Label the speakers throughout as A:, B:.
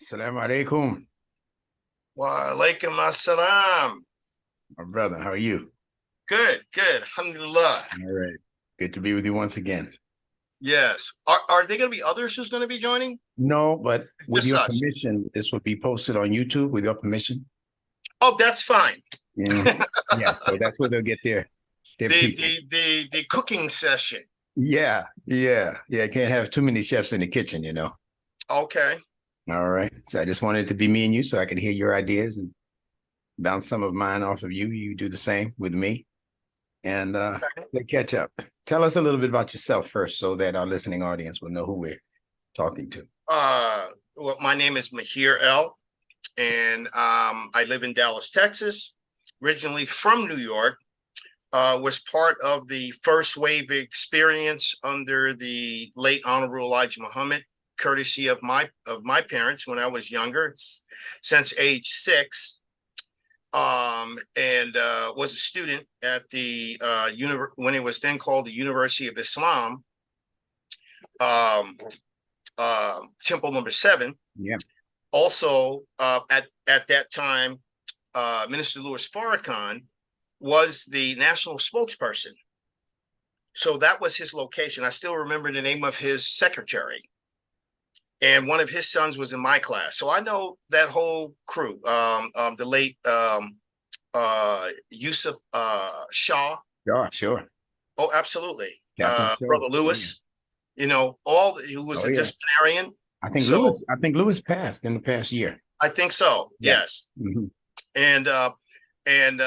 A: Assalamu alaikum,
B: Wa alaikum assalam.
A: my brother. How are you?
B: Good, good. Alhamdulillah.
A: All right. Good to be with you once again.
B: Yes. Are there going to be others who's going to be joining?
A: No, but with
B: Just
A: your
B: us.
A: permission, this will be posted on YouTube with your permission.
B: Oh, that's fine.
A: Yeah, so that's where they'll get their
B: The
A: people.
B: the the the cooking session.
A: Yeah. Can't have too many chefs in the kitchen.
B: Okay.
A: All right. So I just wanted it to be me and you so I could hear your ideas and bounce some of mine off of you. You do the same with me and they catch up. Tell us a little bit about yourself first so that our listening audience will know who we're talking to.
B: Uh well, my name is Mahir L, and I live in Dallas, Texas. Originally from New York. Was part of the first wave experience under the late Honorable Elijah Muhammad, courtesy of my parents when I was younger, since age 6, and was a student at the when it was then called the University of Islam, um, Temple Number 7.
A: Yeah.
B: Also, at that time, Minister Louis Farrakhan was the national spokesperson. So that was his location. I still remember the name of his secretary. And one of his sons was in my class. So I know that whole crew. The late Yusuf Shah.
A: Yeah, sure.
B: Oh, absolutely.
A: Captain Show.
B: Brother
A: Oh yeah.
B: Lewis, who was
A: Oh
B: a
A: yeah.
B: disciplinarian.
A: I think
B: So
A: Lewis passed in the past year.
B: I think so.
A: Yeah.
B: Yes.
A: Mm-hmm.
B: And and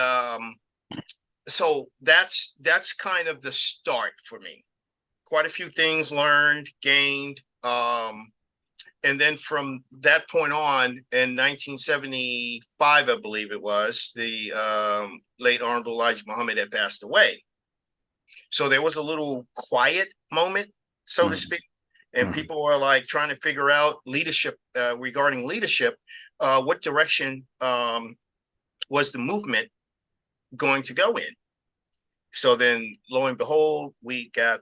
B: so that's kind of the start for me. Quite a few things learned, gained, and then from that point on, in 1975, I believe it was, the late Honorable Elijah Muhammad had passed away. So there was a little quiet moment, so to
A: Mm-hmm.
B: speak, and people were like trying to figure out leadership, regarding leadership. What direction was the movement going to go in? So then, lo and behold, we got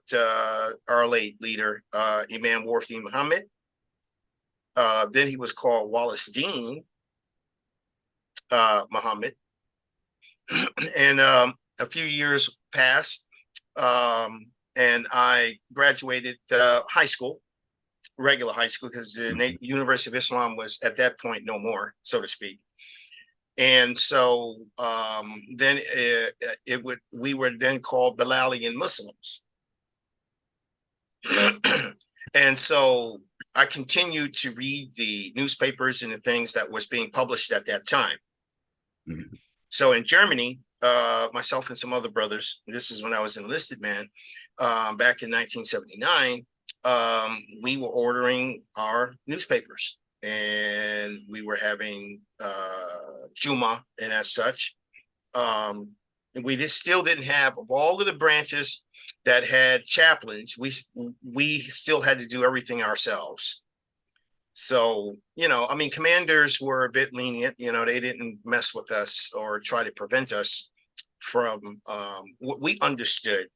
B: our late leader, Imam Warthi Muhammad. Then he was called Wallace Dean Muhammad. And a few years passed, and I graduated high school, regular high school, because the University of Islam was at that point no more, so to speak. And so then we were then called Bilalian Muslims. And so I continued to read the newspapers and the things that was being published at that time. Mm-hmm. So in Germany, myself and some other brothers, this is when I was an enlisted man, back in 1979, we were ordering our newspapers, and we were having Juma and as such. And we still didn't have, of all of the branches that had chaplains, we still had to do everything ourselves. So, commanders were a bit lenient. They didn't mess with us or try to prevent us from what we understood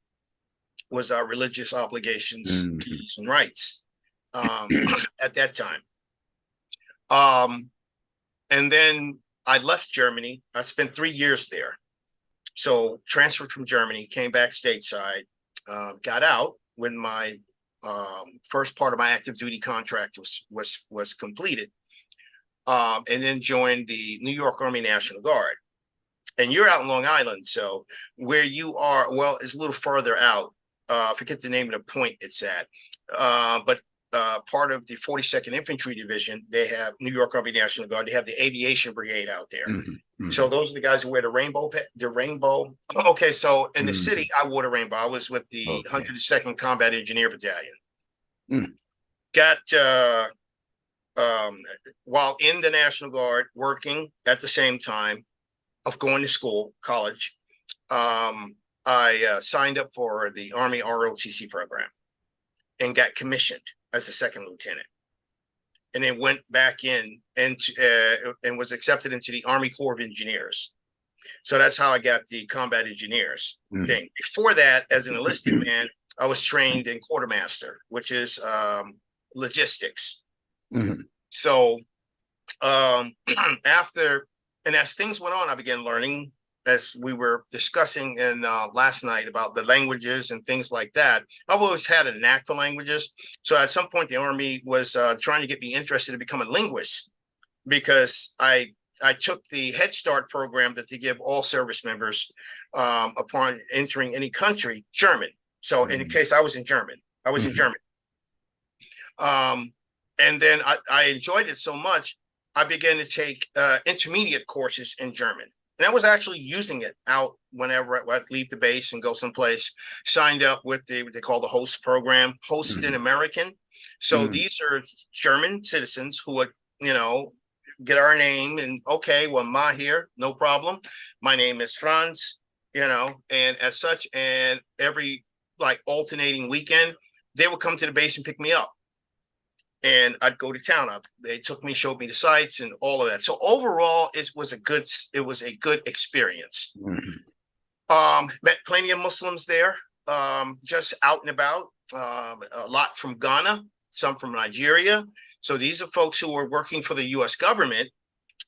B: was our religious obligations, duties, and rights at that time. And then I left Germany. I spent 3 years there. So transferred from Germany, came back stateside, got out when my first part of my active duty contract was completed, and then joined the New York Army National Guard. And you're out in Long Island, so where you are, well, it's a little further out. I forget the name of the point it's at, but part of the 42nd Infantry Division, they have New York Army National Guard. They have the Aviation Brigade out there. Mm-hmm. So those are the guys who wear the rainbow. Okay, so in the city, I wore the rainbow. I was with the 102nd Combat Engineer Battalion. Got while in the National Guard, working at the same time of going to college, I signed up for the Army ROTC program and got commissioned as a second lieutenant, and then went back in and was accepted into the Army Corps of Engineers. So that's how I got the combat engineers thing. Before that, as an enlisted man, I was trained in quartermaster, which is logistics. So after, and as things went on, I began learning, as we were discussing in last night, about the languages and things like that. I've always had a knack for languages. So at some point, the Army was trying to get me interested in becoming a linguist, because I took the Head Start program that they give all service members upon entering any country, German. So in the case I was in German. And then I enjoyed it so much, I began to take intermediate courses in German. And I was actually using it out whenever I'd leave the base and go someplace. Signed up with what they call the host program, Host in American. So these are German citizens who would, get our name and, okay, well, Mahir, no problem. My name is Franz, and as such, and every alternating weekend, they would come to the base and pick me up. And I'd go to town. They took me, showed me the sights and all of that. So overall, it was a good experience. Met plenty of Muslims there, just out and about. A lot from Ghana, some from Nigeria. So these are folks who were working for the U.S. government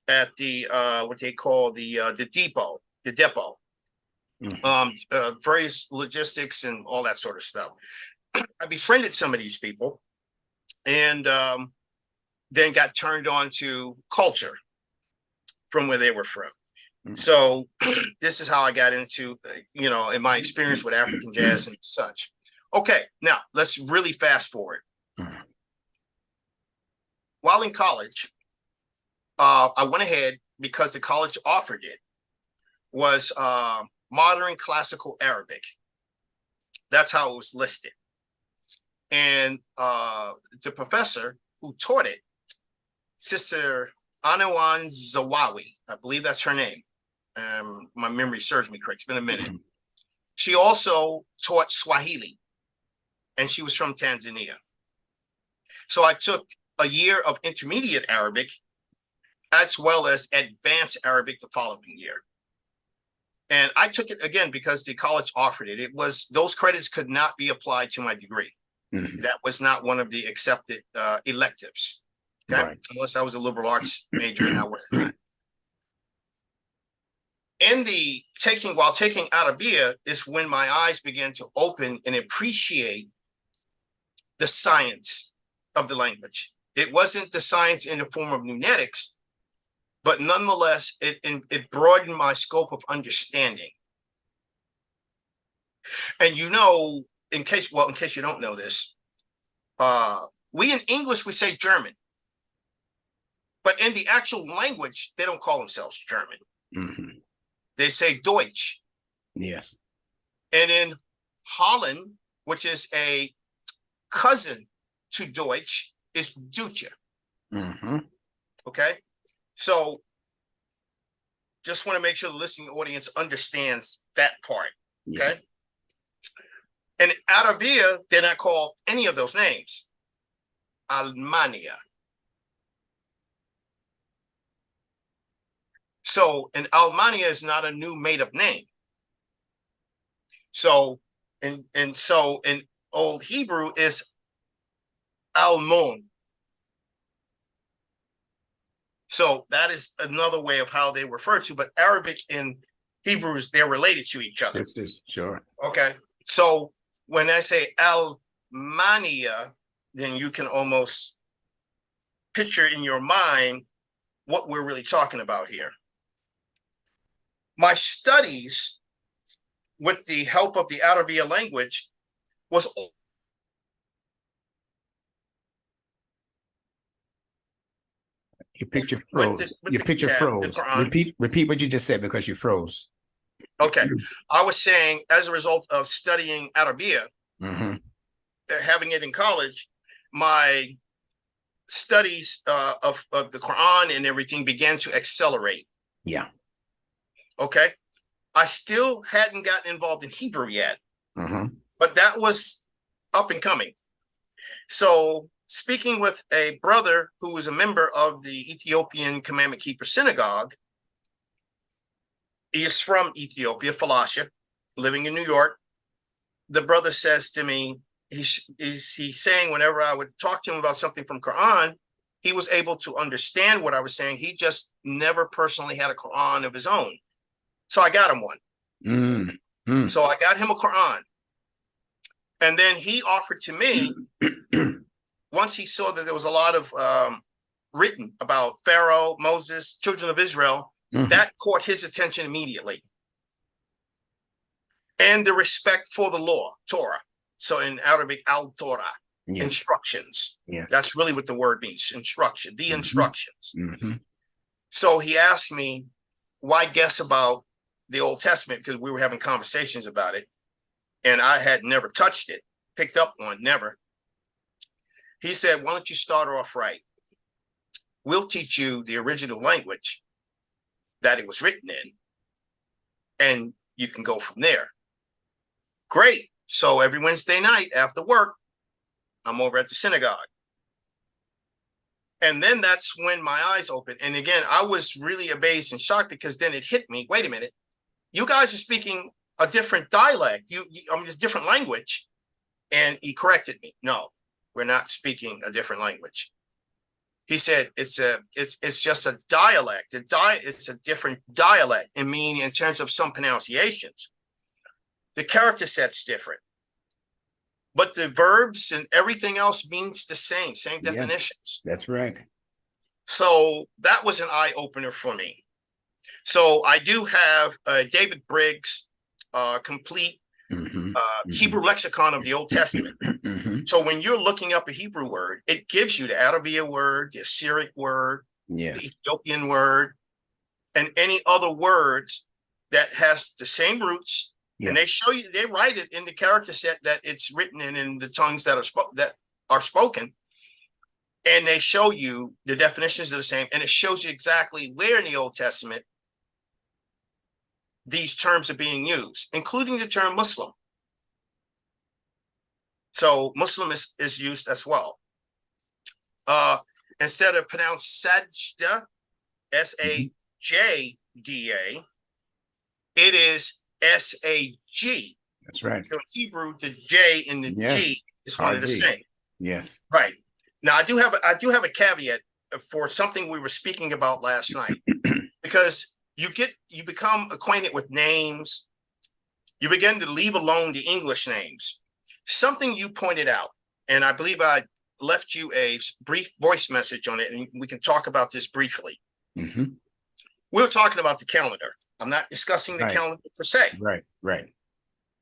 B: at the what they call the depot, various logistics and all that sort of stuff. I befriended some of these people, and then got turned on to culture from where they were from. So this is how I got into, in my experience with African jazz and such. Okay, now let's really fast forward. While in college, I went ahead, because the college offered it, was modern classical Arabic. That's how it was listed. And the professor who taught it, Sister Anawan Zawawi, I believe that's her name. My memory serves me correct. It's been a minute. She also taught Swahili, and she was from Tanzania. So I took a year of intermediate Arabic as well as advanced Arabic the following year. And I took it again because the college offered it. It was, those credits could not be applied to my degree. That was not one of the accepted electives. Okay, right. Unless I was a liberal arts major, and I was not. While taking Arabia is when my eyes began to open and appreciate the science of the language. It wasn't the science in the form of numetics, but nonetheless, it broadened my scope of understanding. And in case you don't know this, we in English, we say German, but in the actual language, they don't call themselves German. They say Deutsch.
A: Yes.
B: And in Holland, which is a cousin to Deutsch, is Duitje. Okay. So just want to make sure the listening audience understands that part. Okay. Yes. In Arabia, they're not called any of those names. Almania. So, and Almania is not a new made-up name. So, and so in Old Hebrew is Almon. So that is another way of how they refer to, but Arabic and Hebrews, they're related to each other.
A: Sisters, sure.
B: Okay. So when I say Almania, then you can almost picture in your mind what we're really talking about here. My studies with the help of the Arabia language was
A: your picture froze. Your picture froze. Repeat what you just said, because you froze.
B: Okay. I was saying, as a result of studying Arabia, having it in college, my studies of the Quran and everything began to accelerate.
A: Yeah.
B: Okay. I still hadn't gotten involved in Hebrew yet, but that was up and coming. So speaking with a brother who was a member of the Ethiopian Commandment Keeper Synagogue, he is from Ethiopia, Falasha, living in New York. The brother says to me, he's saying whenever I would talk to him about something from Quran, he was able to understand what I was saying. He just never personally had a Quran of his own. So I got him one. So I got him a Quran. And then he offered to me, once he saw that there was a lot of written about Pharaoh, Moses, children of Israel, that caught his attention immediately. And the respect for the law, Torah. So in Arabic, al-Torah, instructions. That's really what the word means, instruction, the instructions. So he asked me, why guess about the Old Testament? Because we were having conversations about it. And I had never touched it, picked up one, never. He said, why don't you start off right? We'll teach you the original language that it was written in, and you can go from there. Great. So every Wednesday night after work, I'm over at the synagogue. And then that's when my eyes opened. And again, I was really amazed and shocked, because then it hit me. Wait a minute. You guys are speaking a different dialect. I mean, it's a different language. And he corrected me. No, we're not speaking a different language. He said, it's just a dialect. It's a different dialect. I mean, in terms of some pronunciations, the character set's different, but the verbs and everything else means the same definitions.
A: That's right.
B: So that was an eye opener for me. So I do have David Briggs' complete Hebrew lexicon of the Old Testament. So when you're looking up a Hebrew word, it gives you the Arabic word, the Assyric word, the Ethiopian word, and any other words that has the same roots. And they show you, they write it in the character set that it's written in the tongues that are spoken. And they show you the definitions are the same, and it shows you exactly where in the Old Testament these terms are being used, including the term Muslim. So Muslim is used as well. Instead of pronounced Sajda, S-A-J-D-A, it is S-A-G.
A: That's right.
B: So in Hebrew, the J and the G is one of the same.
A: Yes.
B: Right. Now I do have a caveat for something we were speaking about last night, because you become acquainted with names. You begin to leave alone the English names. Something you pointed out, and I believe I left you a brief voice message on it, and we can talk about this briefly. We're talking about the calendar. I'm not discussing the calendar per se.
A: Right.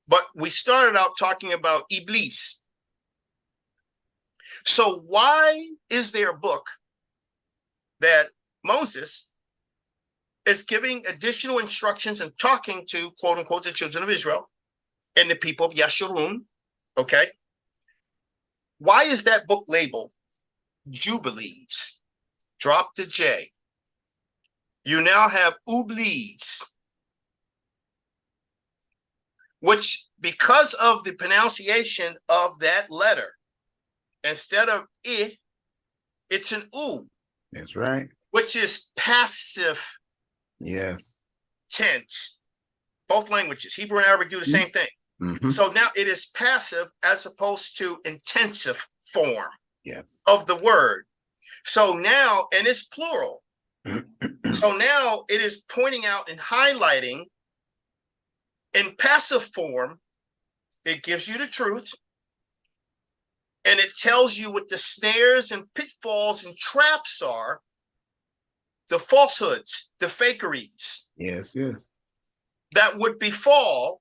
B: But we started out talking about Iblis. So why is there a book that Moses is giving additional instructions and talking to, quote unquote, the children of Israel and the people of Yashurun? Okay. Why is that book labeled Jubilees? Drop the J. You now have Ublis, which, because of the pronunciation of that letter, instead of I, it's an U.
A: That's right.
B: Which is passive tense. Both languages, Hebrew and Arabic, do the same thing. So now it is passive as opposed to intensive form of the word. So now, and it's plural. So now it is pointing out and highlighting in passive form. It gives you the truth. And it tells you what the snares and pitfalls and traps are, the falsehoods, the fakeries. That would befall.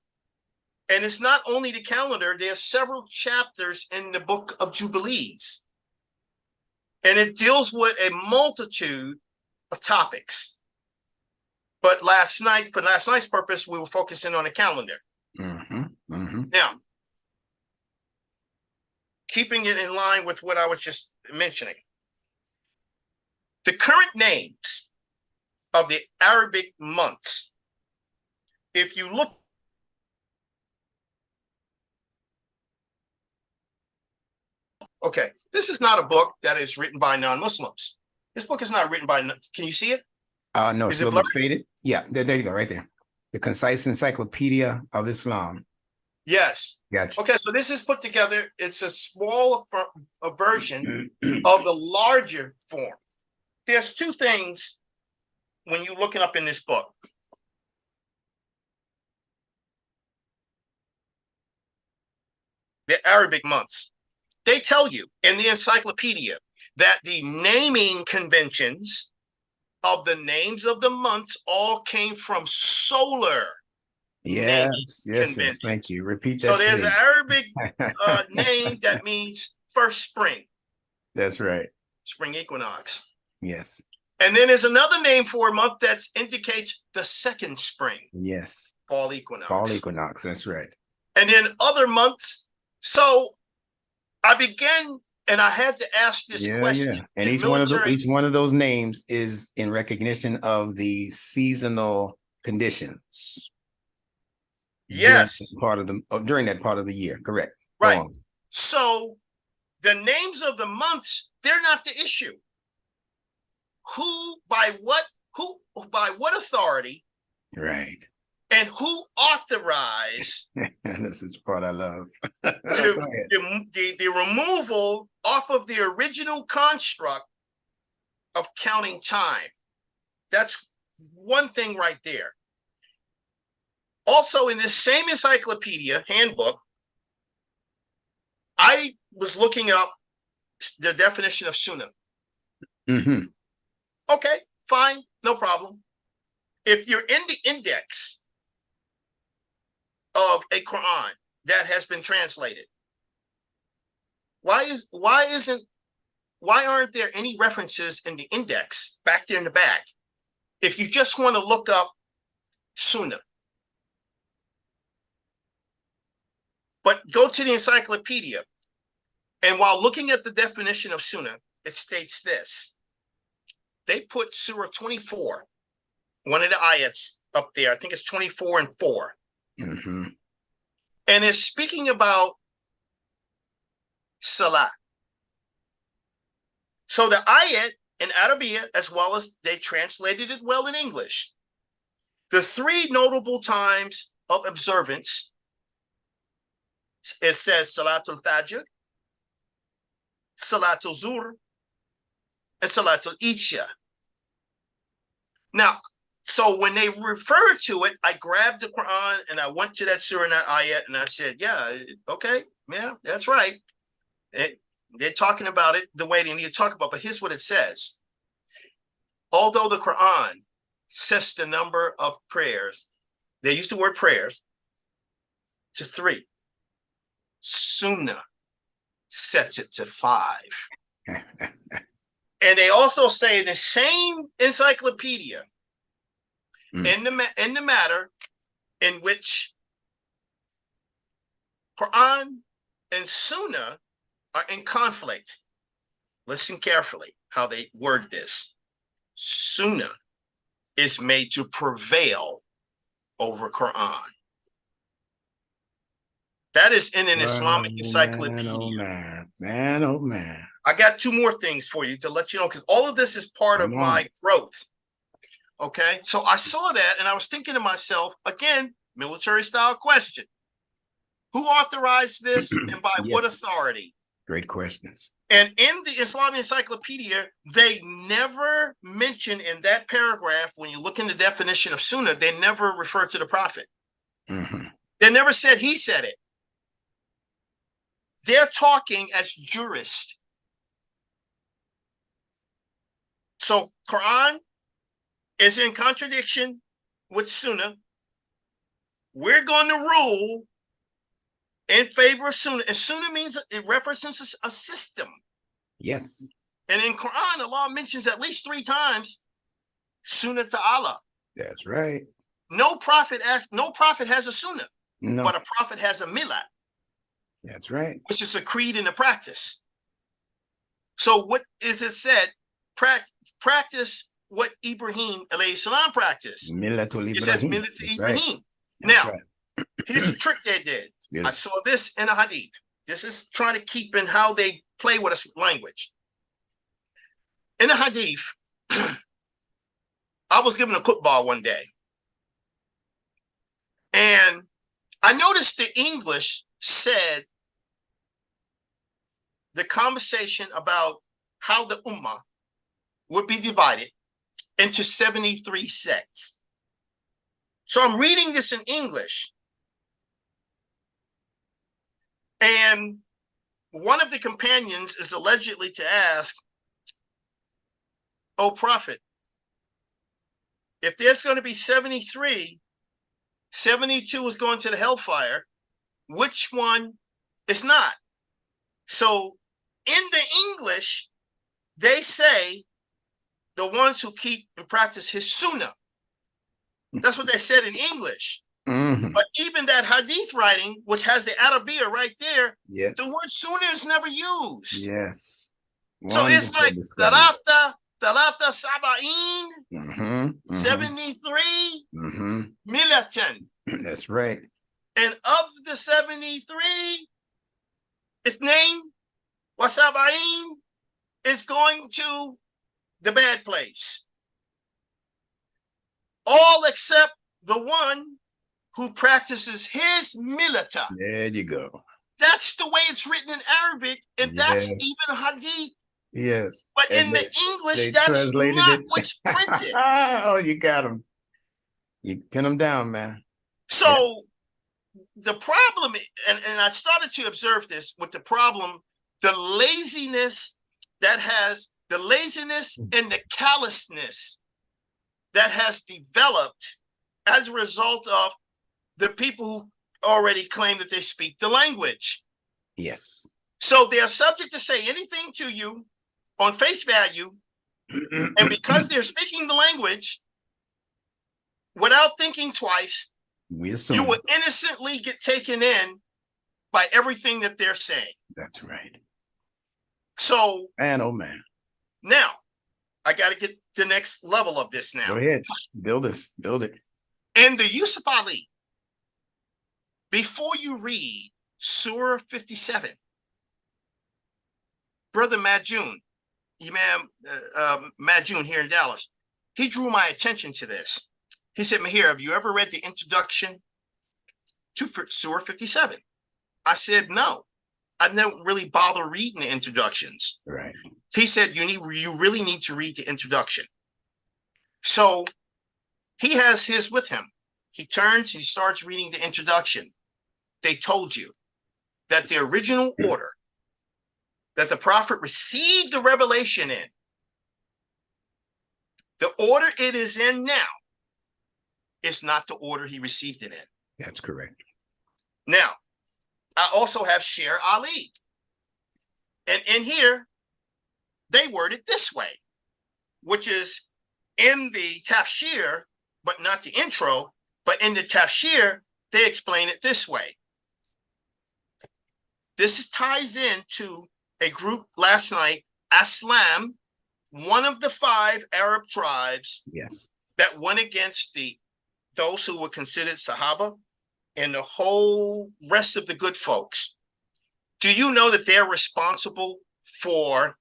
B: And it's not only the calendar, there's several chapters in the book of Jubilees. And it deals with a multitude of topics. But last night, for last night's purpose, we were focusing on the calendar. Now, keeping it in line with what I was just mentioning, the current names of the Arabic months, if you look, okay, this is not a book that is written by non-Muslims. This book is not written by, can you see it?
A: No, it's a little faded. Yeah, there you go, right there. The Concise Encyclopedia of Islam.
B: Yes.
A: Gotcha.
B: Okay, so this is put together. It's a small a version of the larger form. There's two things when you're looking up in this book. The Arabic months. They tell you in the encyclopedia that the naming conventions of the names of the months all came from solar naming
A: Yes.
B: conventions.
A: Thank you. Repeat
B: So
A: that,
B: there's an
A: please.
B: Arabic name that means first spring,
A: That's right.
B: spring equinox.
A: Yes.
B: And then there's another name for a month that indicates the second spring,
A: Yes.
B: fall equinox.
A: Fall equinox. That's right.
B: And then other months. So I began, and I had to ask this question.
A: Yeah. And
B: in
A: each one of those names is in recognition of the seasonal conditions.
B: Yes.
A: During that part of the year. Correct.
B: Right. So the names of the months, they're not the issue. By what authority?
A: Right.
B: And who authorized
A: this is the part I love.
B: the removal off of the original construct of counting time? That's one thing right there. Also, in this same encyclopedia handbook, I was looking up the definition of sunnah.
A: Mm-hmm.
B: Okay, fine, no problem. If you're in the index of a Quran that has been translated, why aren't there any references in the index back there in the back if you just want to look up sunnah? But go to the encyclopedia, and while looking at the definition of sunnah, it states this. They put Surah 24, one of the ayats up there. I think it's 24 and 4.
A: Mm-hmm.
B: And it's speaking about salah. So the ayat in Arabic, as well as they translated it well in English, the three notable times of observance, it says Salatul Fajr, Salatul Zuhr, and Salatul Isha. Now, so when they refer to it, I grabbed the Quran and I went to that surah and that ayat and I said, yeah, okay, yeah, that's right. They're talking about it the way they need to talk about, but here's what it says. Although the Quran sets the number of prayers, they use the word prayers, to 3. Sunnah sets it to 5. And they also say in the same encyclopedia, in the matter in which Quran and Sunnah are in conflict. Listen carefully how they word this. Sunnah is made to prevail over Quran. That is in an Islamic encyclopedia.
A: Man, oh man.
B: I got 2 more things for you to let you know, because all of this is part of my growth. Okay, so I saw that and I was thinking to myself, again, military style question. Who authorized this and by what authority?
A: Great questions.
B: And in the Islamic encyclopedia, they never mention in that paragraph, when you look in the definition of Sunnah, they never refer to the Prophet.
A: Mm-hmm.
B: They never said he said it. They're talking as jurists. So Quran is in contradiction with Sunnah. We're going to rule in favor of Sunnah. And Sunnah means it references a system.
A: Yes.
B: And in Quran, Allah mentions at least 3 times Sunnah Ta'ala.
A: That's right.
B: No prophet has a Sunnah, but a prophet has a Millat.
A: That's right.
B: Which is a creed and a practice. So what is it said? Practice what Ibrahim alayhi salam practiced. It says Millat Ibrahim. Now, here's the trick they did. I saw this in a hadith. This is trying to keep in how they play with us language. In a hadith, I was given a football one day. And I noticed the English said the conversation about how the Ummah would be divided into 73 sects. So I'm reading this in English. And one of the companions is allegedly to ask, "Oh, Prophet, if there's going to be 73, 72 is going to the hellfire, which one is not?" So in the English, they say the ones who keep and practice his sunnah. That's what they said in English.
A: Mhm.
B: But even that hadith writing, which has the Arabiya right there,
A: Yes.
B: the word sunnah is never used.
A: Yes.
B: So it's like
A: Wonderful discovery.
B: Thalatha Saba'in,
A: Mhm, mhm,
B: 73
A: mhm.
B: milatan.
A: That's right.
B: And of the 73, its name, Wasabain, is going to the bad place. All except the one who practices his milata.
A: There you go.
B: That's the way it's written in Arabic, and that's
A: Yes.
B: even hadith.
A: Yes.
B: But
A: And
B: in the English,
A: they
B: that is
A: translated
B: not
A: it.
B: what's printed.
A: Oh, you got them. You pin them down, man.
B: So the problem, and I started to observe this with the problem, the laziness and the callousness that has developed as a result of the people who already claim that they speak the language.
A: Yes.
B: So they are subject to say anything to you on face value, and because they're speaking the language without thinking twice,
A: We assume
B: you will innocently get taken in by everything that they're saying.
A: That's right.
B: So,
A: man, oh man.
B: Now, I got to get the next level of this now.
A: Go ahead. Build this. Build it.
B: And the Yusuf Ali, before you read Surah 57, Brother Majun, Imam Majun here in Dallas, he drew my attention to this. He said, "Mahir, have you ever read the introduction to Surah 57? I said, "No, I don't really bother reading the introductions."
A: Right.
B: He said, you really need to read the introduction. So he has his with him. He turns, he starts reading the introduction. They told you that the original order that the prophet received the revelation in, the order it is in now, is not the order he received it in.
A: That's correct.
B: Now, I also have Sher Ali. And in here, they word it this way, which is in the tafsir, but not the intro, but in the tafsir, they explain it this way. This ties into a group last night, Aslam, one of the 5 Arab tribes that went against those who were considered Sahaba and the whole rest of the good folks. Do you know that they're responsible for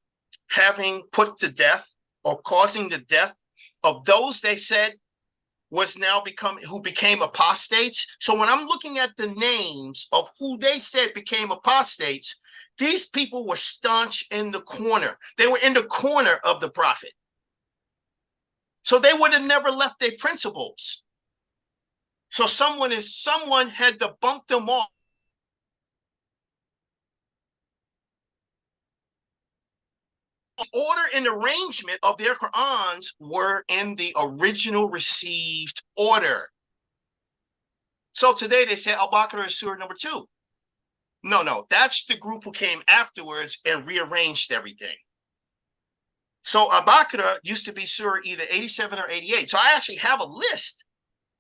B: having put to death or causing the death of those they said who became apostates? So when I'm looking at the names of who they said became apostates, these people were staunch in the corner. They were in the corner of the prophet. So they would have never left their principles. So someone had to bump them off. The order and arrangement of their Qur'ans were in the original received order. So today they say Al-Baqarah is surah number 2. No, that's the group who came afterwards and rearranged everything. So Al-Baqarah used to be surah either 87 or 88. So I actually have a list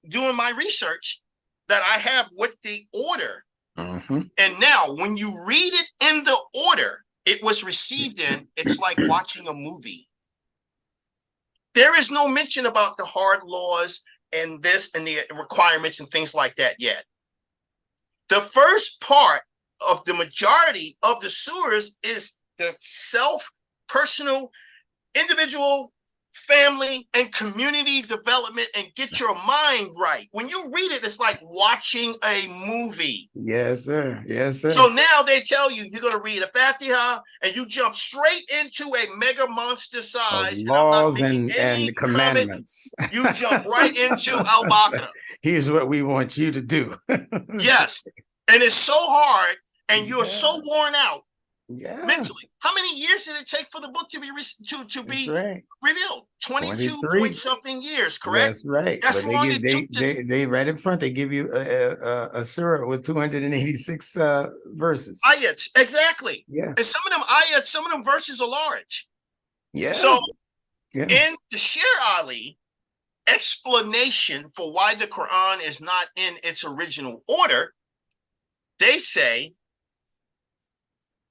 B: doing my research that I have with the order. And now when you read it in the order it was received in, it's like watching a movie. There is no mention about the hard laws and this and the requirements and things like that yet. The first part of the majority of the surahs is the personal, individual family, and community development and get your mind right. When you read it, it's like watching a movie.
A: Yes, sir. Yes, sir.
B: So now they tell you you're going to read a Fatiha and you jump straight into a mega monster size
A: laws and commandments.
B: You jump right into Al-Baqarah.
A: Here's what we want you to do.
B: Yes. And it's so hard and you're so worn out mentally. How many years did it take for the book to be revealed? 22 point something years, correct?
A: That's right.
B: That's
A: but
B: long.
A: They right in front, they give you a surah with 286 verses.
B: Ayats, exactly.
A: Yeah.
B: And some of them ayats, some of them verses are large.
A: Yeah.
B: So in the Sher Ali explanation for why the Quran is not in its original order, they say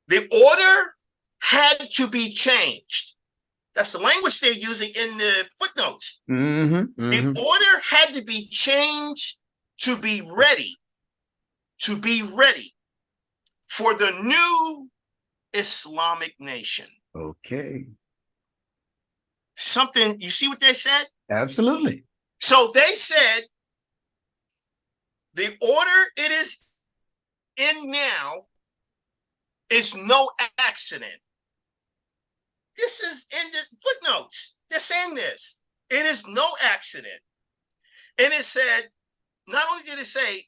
B: the order had to be changed. That's the language they're using in the footnotes. The order had to be changed to be ready for the new Islamic nation.
A: Okay.
B: Something, you see what they said?
A: Absolutely.
B: So they said the order it is in now is no accident. This is in the footnotes. They're saying this. It is no accident. And it said, not only did it say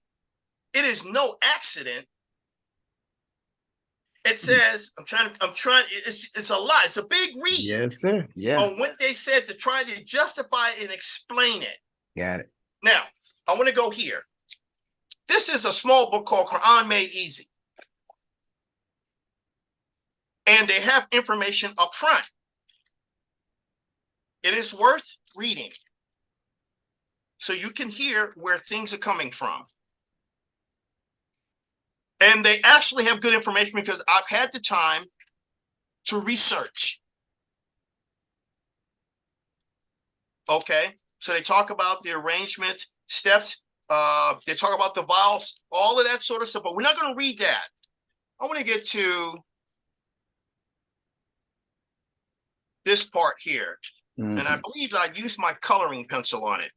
B: it is no accident, it says, it's a lot. It's a big read.
A: Yes, sir. Yeah.
B: On what they said to try to justify and explain it.
A: Got it.
B: Now, I want to go here. This is a small book called Quran Made Easy. And they have information up front. It is worth reading so you can hear where things are coming from. And they actually have good information because I've had the time to research. Okay, so they talk about the arrangement steps. They talk about the vowels, all of that sort of stuff, but we're not going to read that. I want to get to this part here. And I believe I used my coloring pencil on it.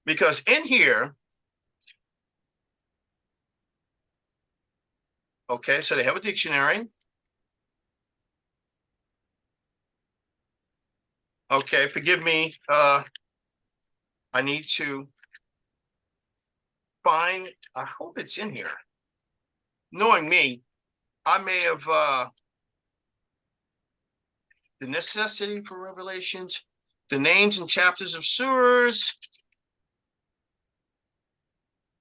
B: Because in here, okay, so they have a dictionary. Okay, forgive me. I need to find, I hope it's in here. Knowing me, I may have the necessity for revelations, the names and chapters of surahs.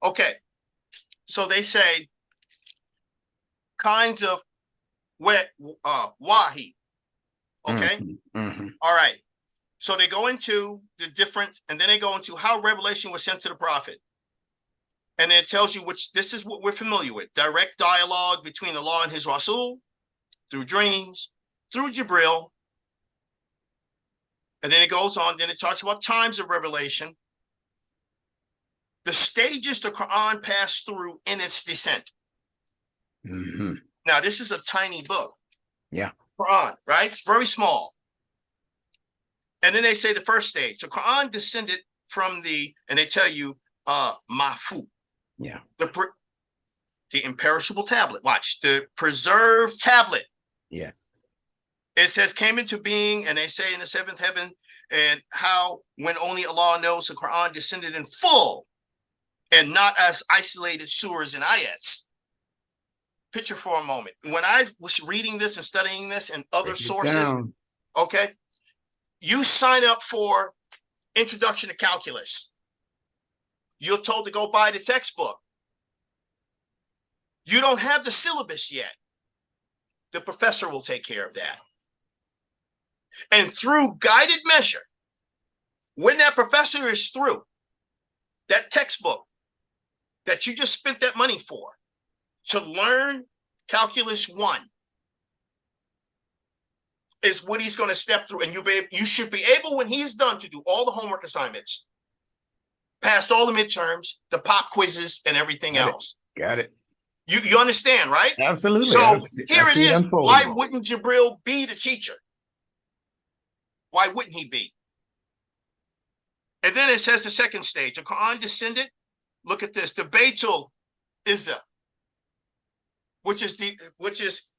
B: Okay, so they say kinds of wahi. Okay, all right. So they go into the different, and then they go into how revelation was sent to the prophet. And it tells you which, this is what we're familiar with. Direct dialogue between Allah and his Rasul, through dreams, through Jibril. And then it goes on, then it talks about times of revelation. The stages the Quran passed through in its descent. Now, this is a tiny book.
A: Yeah.
B: Quran, right? It's very small. And then they say the first stage. The Quran descended from and they tell you, Mahfu.
A: Yeah.
B: The imperishable tablet. Watch, the preserved tablet.
A: Yes.
B: It says came into being, and they say in the seventh heaven, and how when only Allah knows the Quran descended in full and not as isolated surahs and ayats. Picture for a moment. When I was reading this and studying this and other sources, okay, you sign up for Introduction to Calculus. You're told to go buy the textbook. You don't have the syllabus yet. The professor will take care of that. And through guided measure, when that professor is through, that textbook that you just spent that money for to learn Calculus 1 is what he's going to step through. And you should be able, when he's done, to do all the homework assignments, passed all the midterms, the pop quizzes, and everything else.
A: Got it.
B: You understand, right?
A: Absolutely.
B: So
A: I
B: here it
A: see
B: is.
A: unfolding.
B: Why wouldn't Jibril be the teacher? Why wouldn't he be? And then it says the second stage, the Quran descended. Look at this, the Baitul Izzah, which is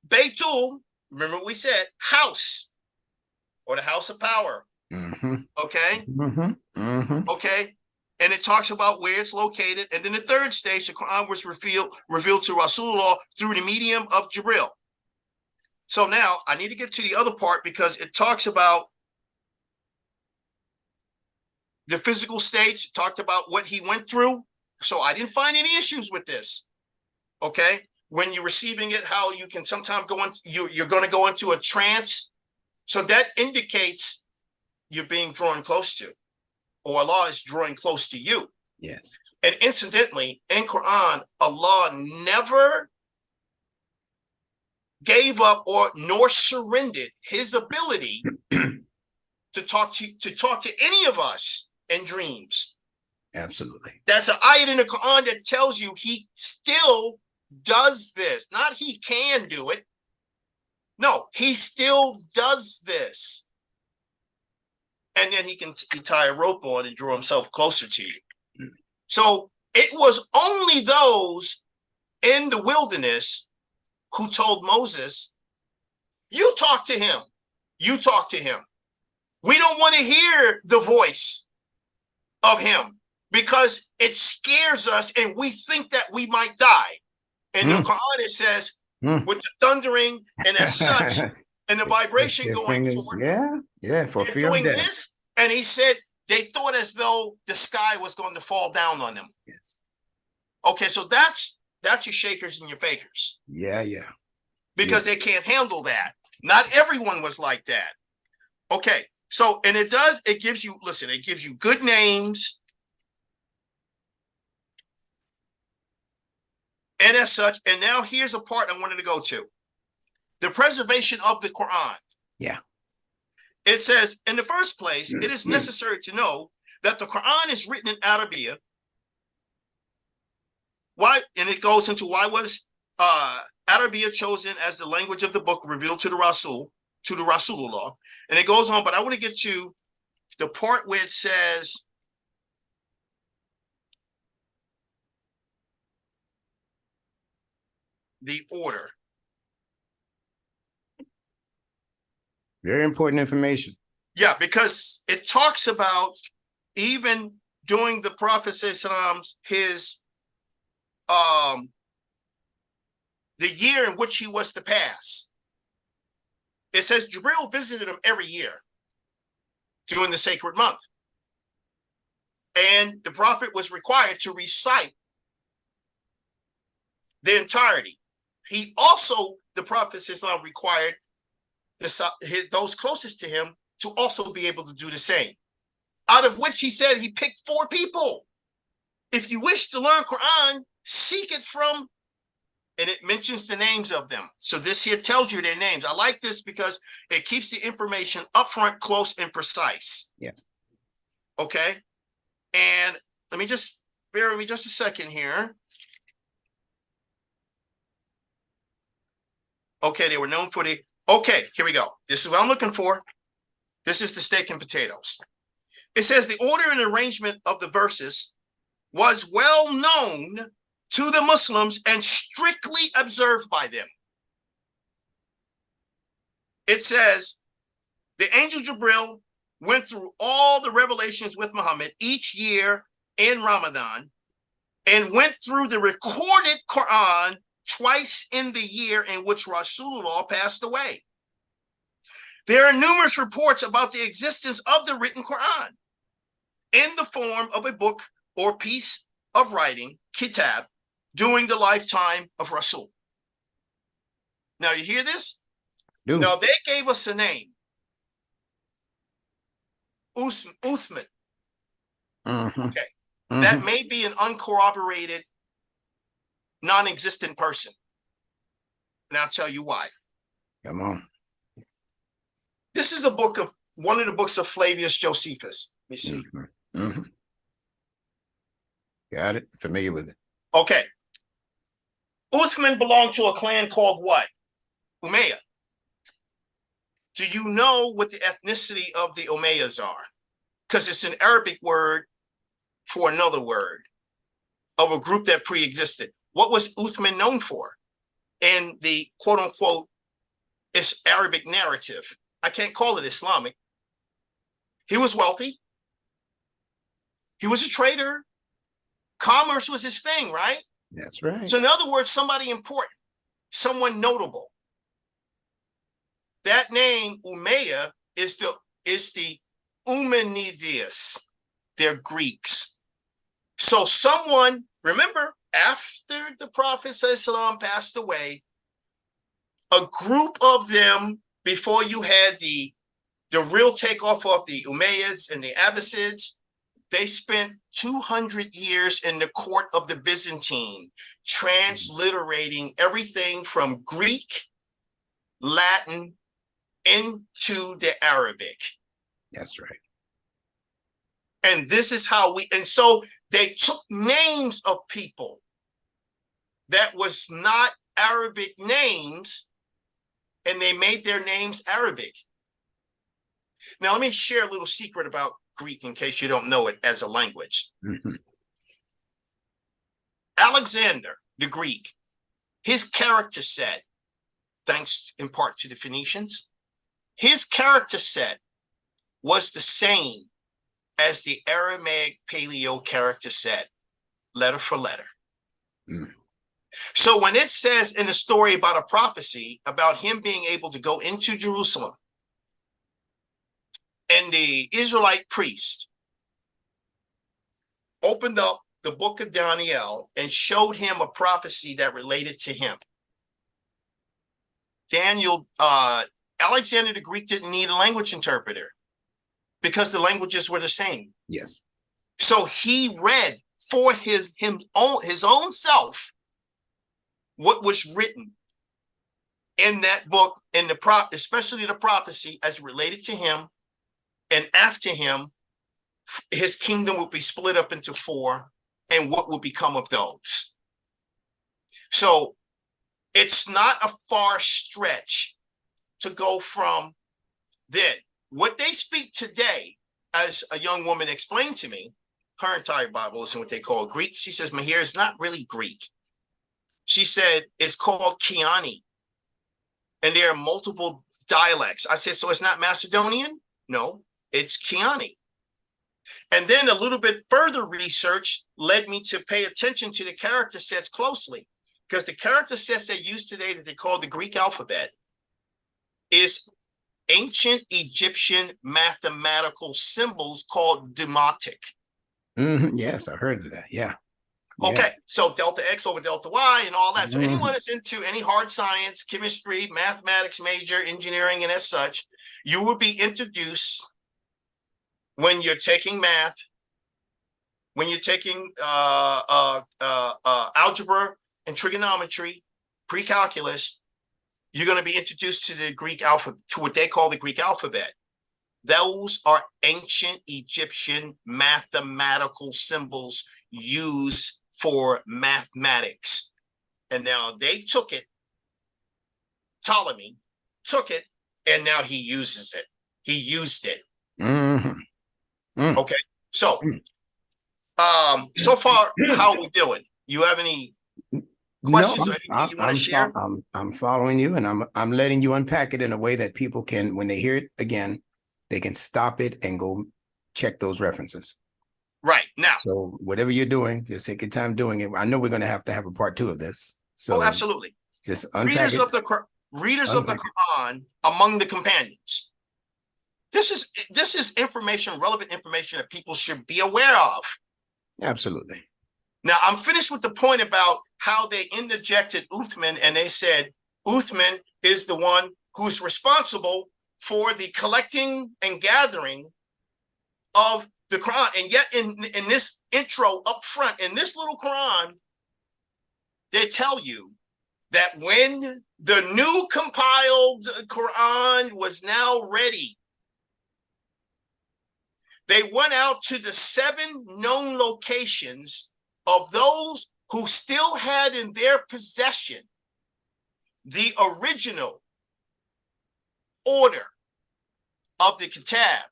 B: Baitul, remember we said house, or the house of power. Okay. Okay. And it talks about where it's located. And then the third stage, the Quran was revealed to Rasulullah through the medium of Jibril. So now I need to get to the other part, because it talks about the physical states, talked about what he went through. So I didn't find any issues with this. Okay. When you're receiving it, how you can sometimes go into, you're going to go into a trance. So that indicates you're being drawn close to, or Allah is drawing close to you.
A: Yes.
B: And incidentally, in Quran, Allah never gave up or nor surrendered his ability to talk to any of us in dreams.
A: Absolutely.
B: That's an ayat in the Quran that tells you he still does this. Not he can do it. No, he still does this. And then he can tie a rope on and draw himself closer to you. So it was only those in the wilderness who told Moses, you talk to him. You talk to him. We don't want to hear the voice of him because it scares us and we think that we might die. And the Quran, it says, with the thundering and as such, and the vibration going forward.
A: Yeah, for fear of death.
B: This, and he said they thought as though the sky was going to fall down on them.
A: Yes.
B: Okay, so that's your shakers and your fakers.
A: Yeah.
B: Because they can't handle that. Not everyone was like that. Okay, so, and it gives you, listen, it gives you good names. And as such, and now here's a part I wanted to go to. The preservation of the Quran.
A: Yeah.
B: It says, in the first place, it is necessary to know that the Quran is written in Arabic. Why? And it goes into why was Arabic chosen as the language of the book revealed to the Rasulullah. And it goes on, but I want to get to the part where it says, the order.
A: Very important information.
B: Yeah, because it talks about even during the Prophet his the year in which he was to pass. It says Jibril visited him every year during the sacred month. And the Prophet was required to recite the entirety. He also, the Prophet required those closest to him to also be able to do the same. Out of which he said he picked 4 people. If you wish to learn Quran, seek it from, and it mentions the names of them. So this here tells you their names. I like this because it keeps the information upfront, close, and precise.
A: Yes.
B: Okay. And let me just bear with me just a second here. Okay, they were known for the, okay, here we go. This is what I'm looking for. This is the steak and potatoes. It says the order and arrangement of the verses was well known to the Muslims and strictly observed by them. It says the angel Jibril went through all the revelations with Muhammad each year in Ramadan and went through the recorded Quran twice in the year in which Rasulullah passed away. There are numerous reports about the existence of the written Quran in the form of a book or piece of writing, kitab, during the lifetime of Rasul. Now you hear this?
A: Dude.
B: Now they gave us a name. Uthman. Okay. That may be an uncorroborated, non-existent person. And I'll tell you why.
A: Come on.
B: This is one of the books of Flavius Josephus. Let me see.
A: Got it. Familiar with it.
B: Okay. Uthman belonged to a clan called what? Umayyah. Do you know what the ethnicity of the Umayyads are? Because it's an Arabic word for another word of a group that pre-existed. What was Uthman known for in the quote unquote Arabic narrative? I can't call it Islamic. He was wealthy. He was a trader. Commerce was his thing, right?
A: That's right.
B: So in other words, somebody important, someone notable. That name Umayyah is the Umanidius. They're Greeks. So someone, remember, after the Prophet ﷺ passed away, a group of them, before you had the real takeoff of the Umayyads and the Abbasids, they spent 200 years in the court of the Byzantine, transliterating everything from Greek, Latin, into the Arabic.
A: That's right.
B: And this is how and so they took names of people that was not Arabic names, and they made their names Arabic. Now, let me share a little secret about Greek in case you don't know it as a language.
A: Mm-hmm.
B: Alexander, the Greek, his character set, thanks in part to the Phoenicians, his character set was the same as the Aramaic Paleo character set, letter for letter.
A: Mm.
B: So when it says in the story about a prophecy about him being able to go into Jerusalem, and the Israelite priest opened up the book of Daniel and showed him a prophecy that related to him. Alexander the Greek didn't need a language interpreter because the languages were the same.
A: Yes.
B: So he read for his own self what was written in that book, in especially the prophecy as related to him. And after him, his kingdom would be split up into 4, and what would become of those. So it's not a far stretch to go from then. What they speak today, as a young woman explained to me, her entire Bible is in what they call Greek. She says, Mahir, is not really Greek. She said, it's called Kiani. And there are multiple dialects. I said, so it's not Macedonian? No, it's Kiani. And then a little bit further research led me to pay attention to the character sets closely, because the character sets they use today that they call the Greek alphabet is ancient Egyptian mathematical symbols called demotic.
A: Mm-hmm. Yes, I've heard of that. Yeah.
B: Okay,
A: Yeah.
B: so delta X over delta Y and all that. So
A: Mm-hmm.
B: anyone that's into any hard science, chemistry, mathematics major, engineering, and as such, you will be introduced when you're taking math, when you're taking algebra and trigonometry, pre-calculus, you're going to be introduced to the Greek alphabet, to what they call the Greek alphabet. Those are ancient Egyptian mathematical symbols used for mathematics. And now they took it, Ptolemy took it, and now he uses it. He used it.
A: Mm-hmm. Mm.
B: Okay. So, so far, how are we doing? You have any questions or anything you want to share?
A: I'm following you, and I'm letting you unpack it in a way that people can, when they hear it again, they can stop it and go check those references.
B: Right now.
A: So whatever you're doing, just take your time doing it. I know we're going to have a part 2 of this. So
B: absolutely.
A: Just unpack
B: readers
A: it.
B: of the Quran among the companions. This is information, relevant information that people should be aware of.
A: Absolutely.
B: Now, I'm finished with the point about how they interjected Uthman, and they said Uthman is the one who's responsible for the collecting and gathering of the Quran. And yet in this intro up front, in this little Quran, they tell you that when the new compiled Quran was now ready, they went out to the 7 known locations of those who still had in their possession the original order of the Kitab,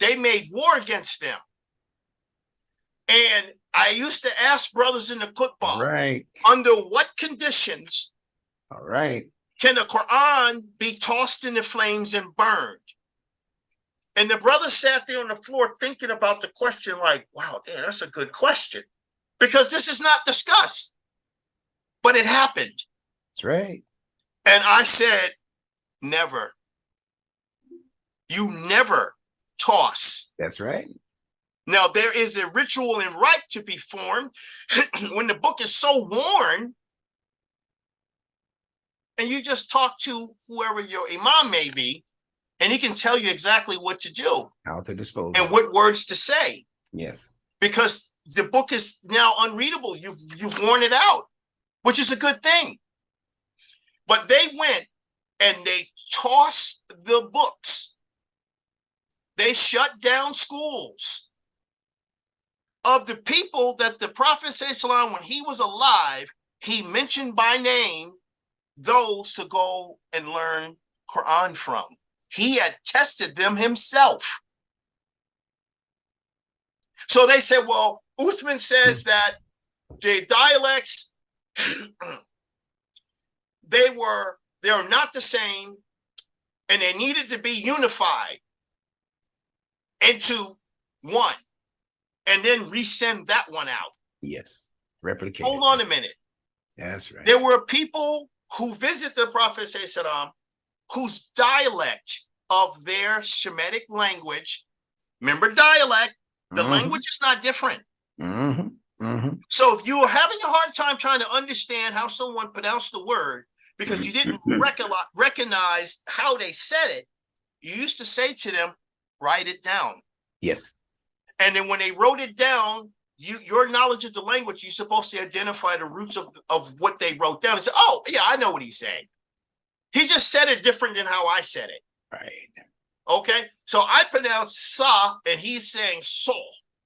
B: they made war against them. And I used to ask brothers in the football,
A: Right.
B: under what conditions
A: All right.
B: can the Quran be tossed in the flames and burned? And the brother sat there on the floor thinking about the question like, wow, damn, that's a good question. Because this is not discussed. But it happened.
A: That's right.
B: And I said, never. You never toss.
A: That's right.
B: Now, there is a ritual and rite to be formed when the book is so worn, and you just talk to whoever your imam may be, and he can tell you exactly what to do.
A: How to dispose.
B: And what words to say.
A: Yes.
B: Because the book is now unreadable. You've worn it out, which is a good thing. But they went and they tossed the books. They shut down schools of the people that the Prophet ﷺ, when he was alive, he mentioned by name those to go and learn Quran from. He had tested them himself. So they said, well, Uthman says that the dialects, they're not the same, and they needed to be unified into one, and then resend that one out.
A: Yes. Replicate.
B: Hold on a minute.
A: That's right.
B: There were people who visit the Prophet ﷺ whose dialect of their Shemitic language, remember dialect, the language is not different. So if you were having a hard time trying to understand how someone pronounced the word because you didn't recognize how they said it, you used to say to them, write it down.
A: Yes.
B: And then when they wrote it down, your knowledge of the language, you're supposed to identify the roots of what they wrote down and say, oh, yeah, I know what he's saying. He just said it different than how I said it.
A: Right.
B: Okay. So I pronounce sa and he's saying so.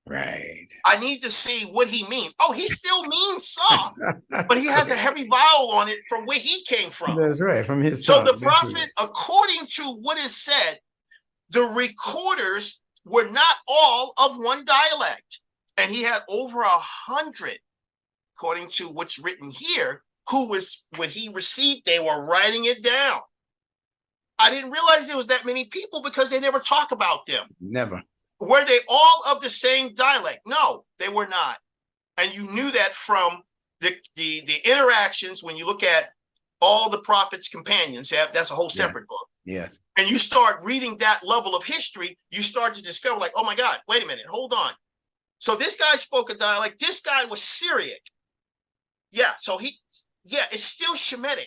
A: Right.
B: I need to see what he means. Oh, he still means sa, but he has a heavy vowel on it from where he came from.
A: That's right. From his
B: So
A: tongue.
B: the prophet, according to what is said, the recorders were not all of one dialect. And he had over 100, according to what's written here, who was, when he received, they were writing it down. I didn't realize there was that many people because they never talk about them.
A: Never.
B: Were they all of the same dialect? No, they were not. And you knew that from the interactions when you look at all the prophets' companions. That's a whole separate book.
A: Yes.
B: And you start reading that level of history, you start to discover like, oh my God, wait a minute, hold on. So this guy spoke a dialect. This guy was Syriac. Yeah, so it's still Shemitic.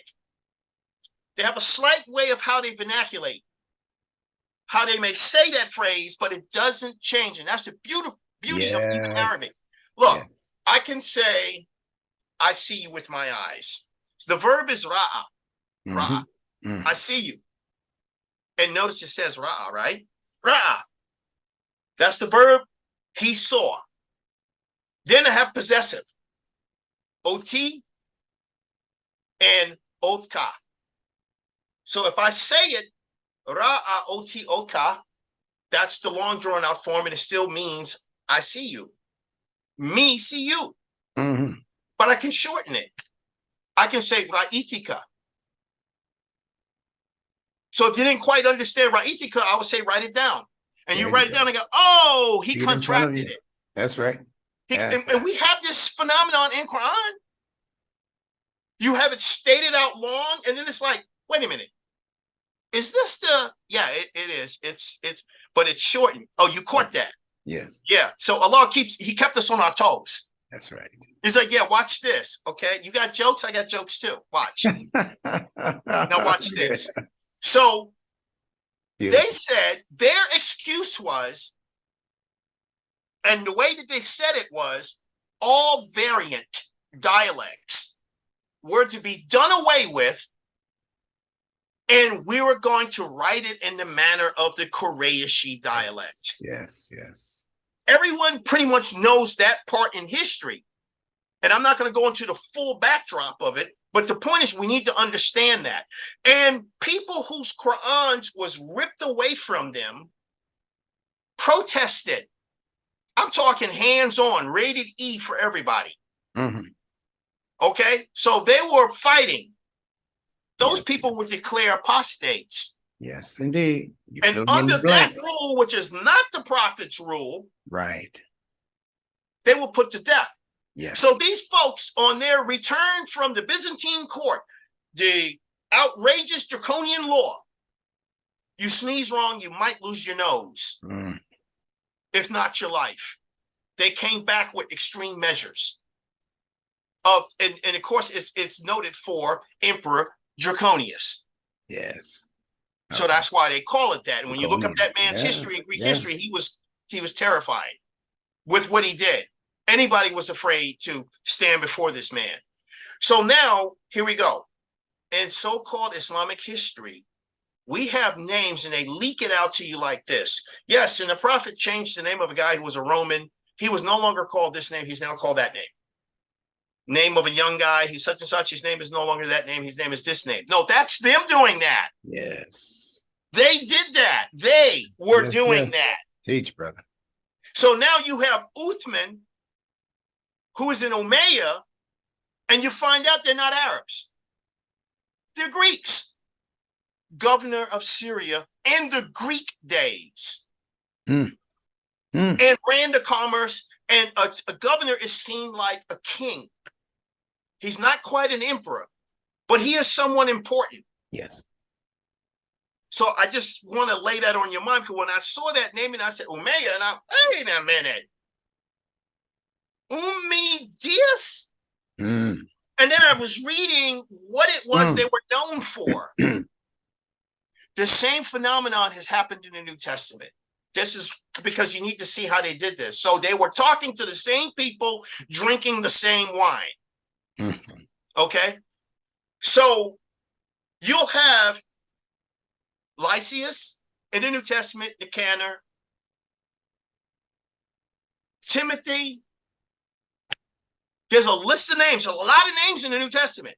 B: They have a slight way of how they vernaculate, how they may say that phrase, but it doesn't change. And that's the beauty of even Arabic. Look, I can say, I see you with my eyes. The verb is ra'a. Ra'a. I see you. And notice it says ra'a, right? Ra'a. That's the verb. He saw. Then I have possessive. OT and otka. So if I say it, ra'a oti otka, that's the long drawn out form, and it still means I see you. Me see you. But I can shorten it. I can say ra'itika. So if you didn't quite understand ra'itika, I would say write it down. And you write it down and go, oh, he contracted it.
A: That's right.
B: And we have this phenomenon in Quran. You have it stated out long, and then it's like, wait a minute. Is this the, yeah, it is. It's, but it's shortened. Oh, you caught that.
A: Yes.
B: Yeah. So Allah he kept us on our toes.
A: That's right.
B: He's like, yeah, watch this. Okay. You got jokes. I got jokes too. Watch. Now watch this. So they said their excuse was, and the way that they said it was, all variant dialects were to be done away with, and we were going to write it in the manner of the Qurayshi dialect.
A: Yes, yes.
B: Everyone pretty much knows that part in history. And I'm not going to go into the full backdrop of it, but the point is we need to understand that. And people whose Qur'ans was ripped away from them protested. I'm talking hands-on, rated E for everybody.
A: Mm-hmm.
B: Okay? So they were fighting. Those
A: Yes.
B: people were declared apostates.
A: Yes, indeed.
B: And under that rule, which is not the prophet's rule,
A: right,
B: they were put to death.
A: yes.
B: So these folks, on their return from the Byzantine court, the outrageous draconian law, you sneeze wrong, you might lose your nose, if not your life. They came back with extreme measures. And of course, it's noted for Emperor Draconius.
A: Yes.
B: So that's why they call it that. And when you look up that man's
A: Yeah.
B: history in Greek history, he was terrified with what he did. Anybody was afraid to stand before this man. So now, here we go. In so-called Islamic history, we have names and they leak it out to you like this. Yes, and the prophet changed the name of a guy who was a Roman. He was no longer called this name. He's now called that name. Name of a young guy, he's such and such. His name is no longer that name. His name is this name. No, that's them doing that.
A: Yes.
B: They did that. They were doing that.
A: Teach, brother.
B: So now you have Uthman, who is an Umayyad, and you find out they're not Arabs. They're Greeks. Governor of Syria in the Greek days. And ran the commerce, and a governor is seen like a king. He's not quite an emperor, but he is someone important.
A: Yes.
B: So I just want to lay that on your mind, because when I saw that name and I said Umayyad, and wait a minute. Ummidius? And then I was reading what it was they were known for. The same phenomenon has happened in the New Testament. This is because you need to see how they did this. So they were talking to the same people, drinking the same wine. Okay? So you'll have Lysias in the New Testament, Nicanor, Timothy. There's a list of names, a lot of names in the New Testament.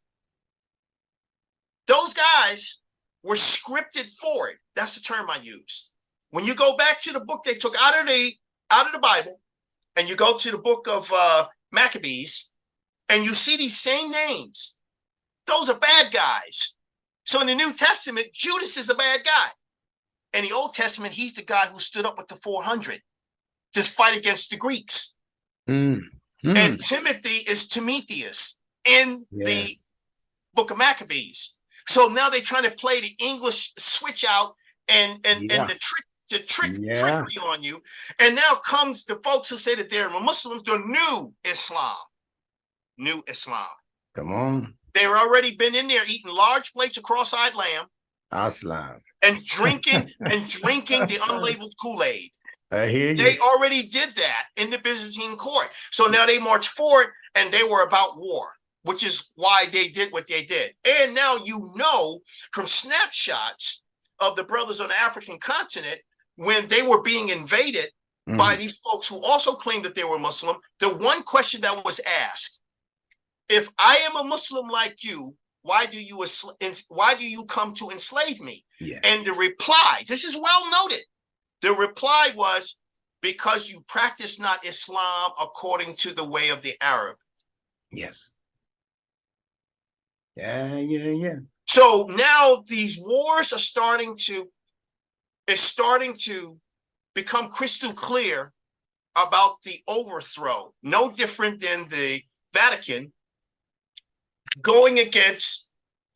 B: Those guys were scripted for it. That's the term I use. When you go back to the book they took out of the Bible, and you go to the book of Maccabees, and you see these same names, those are bad guys. So in the New Testament, Judas is a bad guy. In the Old Testament, he's the guy who stood up with the 400 to fight against the Greeks. And Timothy is Timotheus in the book of Maccabees. So now they're trying to play the English switch out and the trickery on you. And now comes the folks who say that they're Muslims, the new Islam. New Islam.
A: Come on.
B: They've already been in there eating large plates of cross-eyed lamb.
A: Aslam.
B: And drinking the unlabeled Kool-Aid.
A: I hear you.
B: They already did that in the Byzantine court. So now they march forward, and they were about war, which is why they did what they did. And now you know from snapshots of the brothers on the African continent, when they were being invaded by these folks who also claimed that they were Muslim, the one question that was asked, if I am a Muslim like you, why do you come to enslave me?
A: Yeah.
B: And the reply, this is well noted, the reply was, because you practice not Islam according to the way of the Arab.
A: Yes. Yeah.
B: So now these wars are starting to become crystal clear about the overthrow. No different than the Vatican going against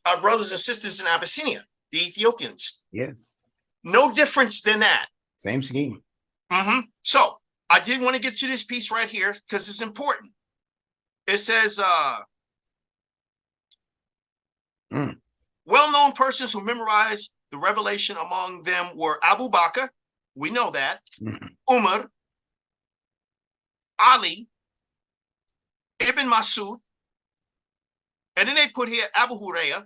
B: our brothers and sisters in Abyssinia, the Ethiopians.
A: Yes.
B: No difference than that.
A: Same scheme.
B: So I did want to get to this piece right here because it's important. It says, well-known persons who memorized the revelation among them were Abu Bakr, we know that, Umar, Ali, Ibn Masud, and then they put here Abu Hurairah,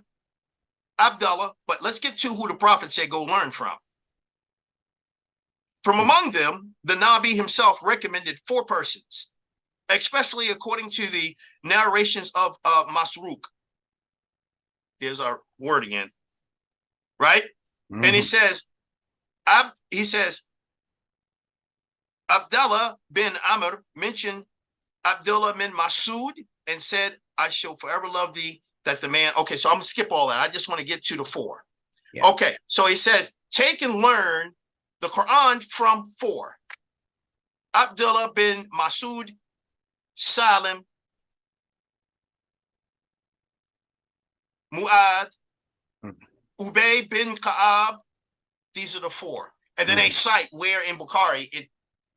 B: Abdullah, but let's get to who the prophet said go learn from. From among them, the Nabi himself recommended 4 persons, especially according to the narrations of Masruq. Here's our word again, right?
A: Mhm.
B: And he says, Abdullah bin Amr mentioned Abdullah bin Masud and said, I shall forever love thee, that the man. Okay, so I'm gonna skip all that. I just want to get to the 4.
A: Yeah.
B: Okay, so he says, take and learn the Quran from 4. Abdullah bin Masud, Salim, Mu'ad, Ubay bin Ka'ab. These are the 4. And then they cite where in Bukhari it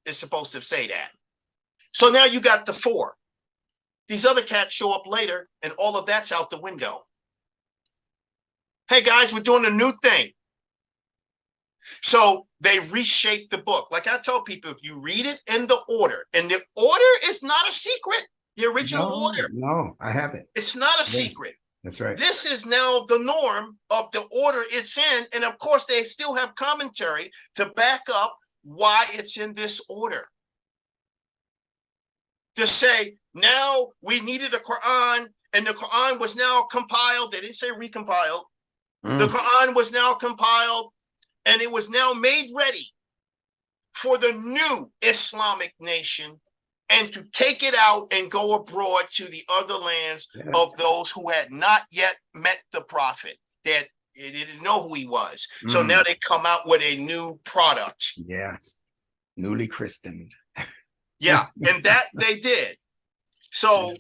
B: is supposed to say that. So now you got the 4. These other cats show up later, and all of that's out the window. Hey guys, we're doing a new thing. So they reshape the book. Like I tell people, if you read it in the order, and the order is not a secret, the original order.
A: No, I haven't.
B: It's not a secret.
A: That's right.
B: This is now the norm of the order it's in. And of course, they still have commentary to back up why it's in this order. To say, now we needed a Quran, and the Quran was now compiled. They didn't say recompiled. The Quran was now compiled, and it was now made ready for the new Islamic nation and to take it out and go abroad to the other lands of those who had not yet met the prophet, that they didn't know who he was. So now they come out with a new product.
A: Yes. Newly christened.
B: Yeah, and that they did. So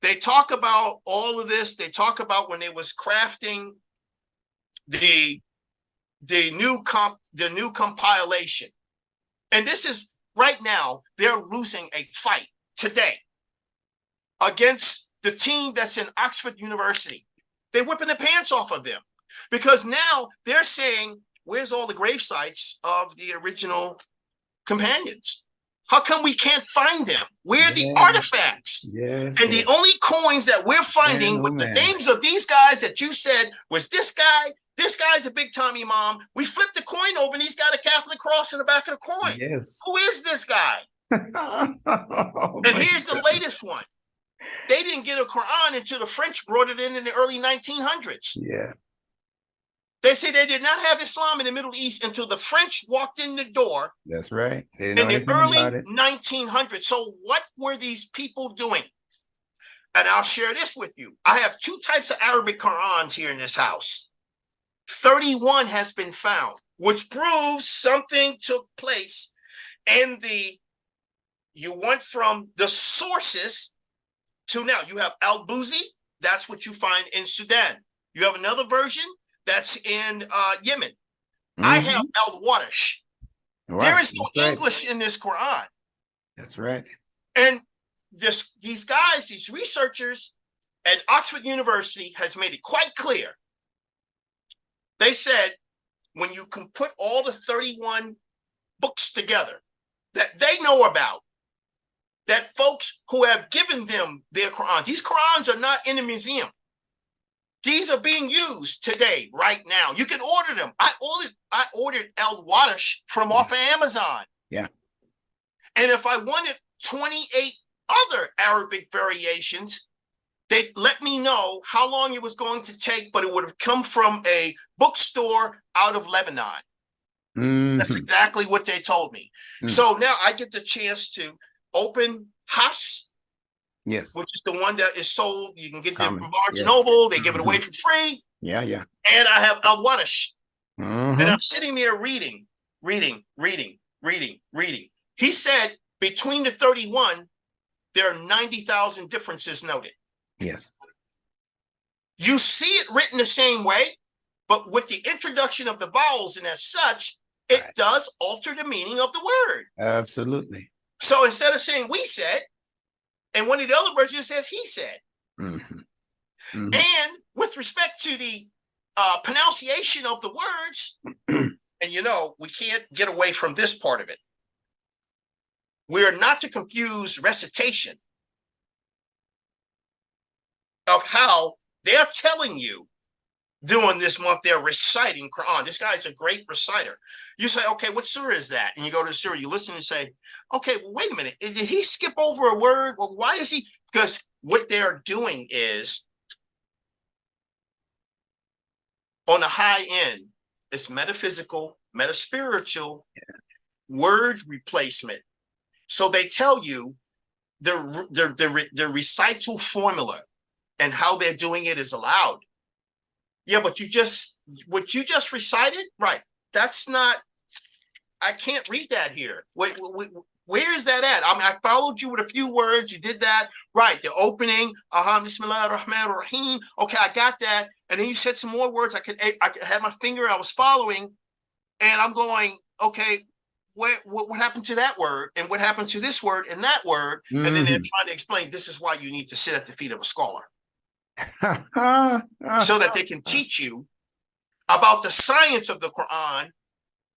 B: they talk about all of this. They talk about when they was crafting the new compilation. And this is right now, they're losing a fight today against the team that's in Oxford University. They're whipping the pants off of them because now they're saying, where's all the grave sites of the original companions? How come we can't find them? Where are the artifacts?
A: Yes.
B: And the only coins that we're finding with the names of these guys that you said was this guy's a big time imam. We flipped the coin over and he's got a Catholic cross in the back of the coin.
A: Yes.
B: Who is this guy? And here's the latest one. They didn't get a Quran until the French brought it in the early 1900s.
A: Yeah.
B: They say they did not have Islam in the Middle East until the French walked in the door.
A: That's right.
B: In the early 1900s. So what were these people doing? And I'll share this with you. I have 2 types of Arabic Qurans here in this house. 31 has been found, which proves something took place. And you went from the sources to now. You have Al-Buzi. That's what you find in Sudan. You have another version that's in Yemen. I have Al-Wadash. There is no English in this Quran.
A: That's right.
B: And these guys, these researchers at Oxford University has made it quite clear. They said, when you can put all the 31 books together that they know about, that folks who have given them their Qurans, these Qurans are not in a museum. These are being used today, right now. You can order them. I ordered Al-Wadash from off of Amazon.
A: Yeah.
B: And if I wanted 28 other Arabic variations, they let me know how long it was going to take, but it would have come from a bookstore out of Lebanon. That's exactly what they told me. So now I get the chance to open Hafs,
A: yes,
B: which is the one that is sold. You can get them from Barnes and Noble. They give it away for free.
A: Yeah, yeah.
B: And I have Al-Wadash. And I'm sitting there reading. He said between the 31, there are 90,000 differences noted.
A: Yes.
B: You see it written the same way, but with the introduction of the vowels and as such, it does alter the meaning of the word.
A: Absolutely.
B: So instead of saying we said, and one of the other versions says he said. And with respect to the pronunciation of the words, and you know, we can't get away from this part of it. We're not to confuse recitation of how they're telling you doing this month, they're reciting Quran. This guy's a great reciter. You say, okay, what surah is that? And you go to the surah, you listen and say, okay, well, wait a minute. Did he skip over a word? Well, why is he? Because what they're doing is on the high end, it's metaphysical, metaspiritual, word replacement. So they tell you the recital formula and how they're doing it is allowed. Yeah, but what you just recited, right? That's not, I can't read that here. Wait, where is that at? I mean, I followed you with a few words. You did that. Right. The opening, Bismillah ar-Rahman ar-Rahim. Okay, I got that. And then you said some more words. I had my finger, I was following, and I'm going, okay, what happened to that word? And what happened to this word and that word? And then they're trying to explain, this is why you need to sit at the feet of a scholar. So that they can teach you about the science of the Quran,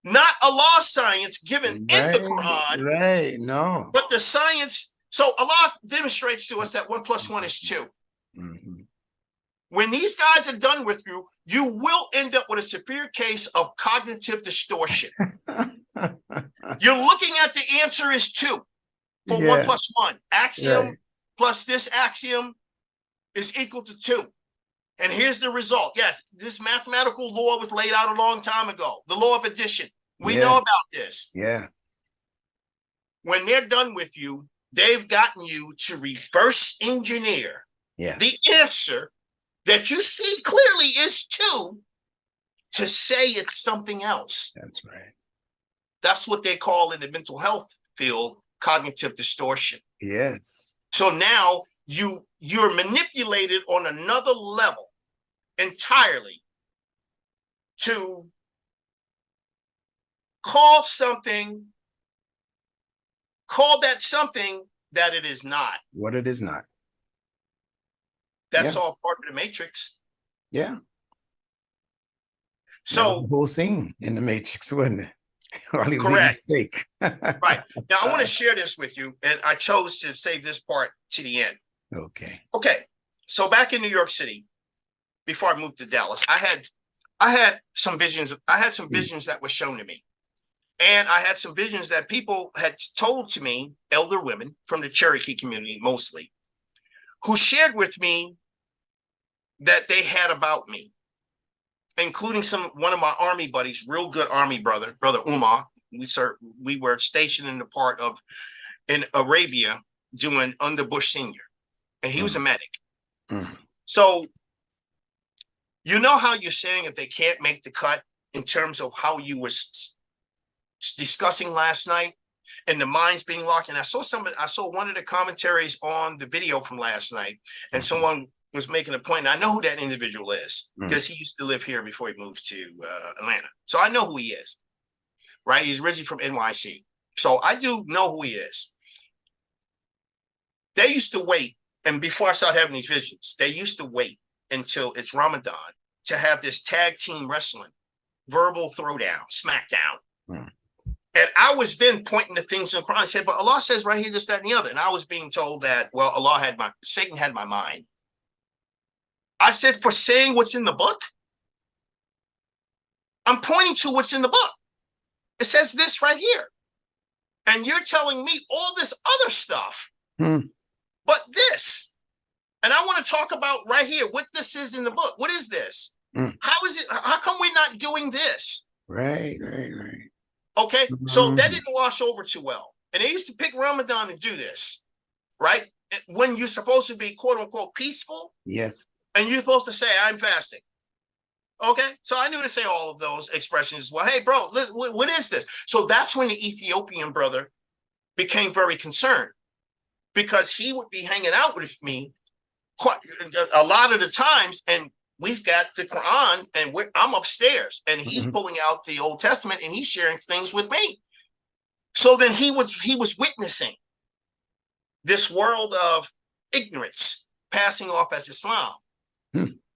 B: not Allah's science given in the Quran,
A: right? No,
B: but the science. So Allah demonstrates to us that 1 + 1 is 2. When these guys are done with you, you will end up with a severe case of cognitive distortion. You're looking at the answer is 2 for 1 + 1. Axiom plus this axiom is equal to 2. And here's the result. Yes, this mathematical law was laid out a long time ago. The law of addition. We know about this.
A: Yeah.
B: When they're done with you, they've gotten you to reverse engineer the answer that you see clearly is 2 to say it's something else.
A: That's right.
B: That's what they call in the mental health field cognitive distortion.
A: Yes.
B: So now you're manipulated on another level entirely to call that something that it is not.
A: What it is not.
B: That's all part of the matrix.
A: Yeah.
B: So
A: the whole scene in the Matrix, wasn't it? While he was eating
B: correct.
A: steak.
B: Right. Now I want to share this with you, and I chose to save this part to the end.
A: Okay.
B: Okay. So back in New York City, before I moved to Dallas, I had some visions. I had some visions that were shown to me. And I had some visions that people had told to me, elder women from the Cherokee community mostly, who shared with me that they had about me, including one of my army buddies, real good army brother Umar. We were stationed in Arabia doing under Bush Senior, and he was a medic. So you know how you're saying if they can't make the cut in terms of how you were discussing last night and the minds being locked. And I saw one of the commentaries on the video from last night, and someone was making a point. And I know who that individual is because he used to live here before he moved to Atlanta. So I know who he is, right? He's originally from NYC. So I do know who he is. They used to wait. And before I started having these visions, they used to wait until it's Ramadan to have this tag team wrestling, verbal throwdown, smackdown. And I was then pointing to things in the Quran. I said, but Allah says right here, this, that, and the other. And I was being told that, well, Satan had my mind. I said, for saying what's in the book? I'm pointing to what's in the book. It says this right here. And you're telling me all this other stuff, but this. And I want to talk about right here what this is in the book. What is this? How is it? How come we're not doing this?
A: Right.
B: Okay, so that didn't wash over too well. And they used to pick Ramadan to do this, right? When you're supposed to be quote unquote peaceful.
A: Yes.
B: And you're supposed to say, I'm fasting. Okay, so I knew to say all of those expressions. Well, hey, bro, what is this? So that's when the Ethiopian brother became very concerned because he would be hanging out with me quite a lot of the times. And we've got the Quran and I'm upstairs and he's pulling out the Old Testament and he's sharing things with me. So then he was witnessing this world of ignorance passing off as Islam.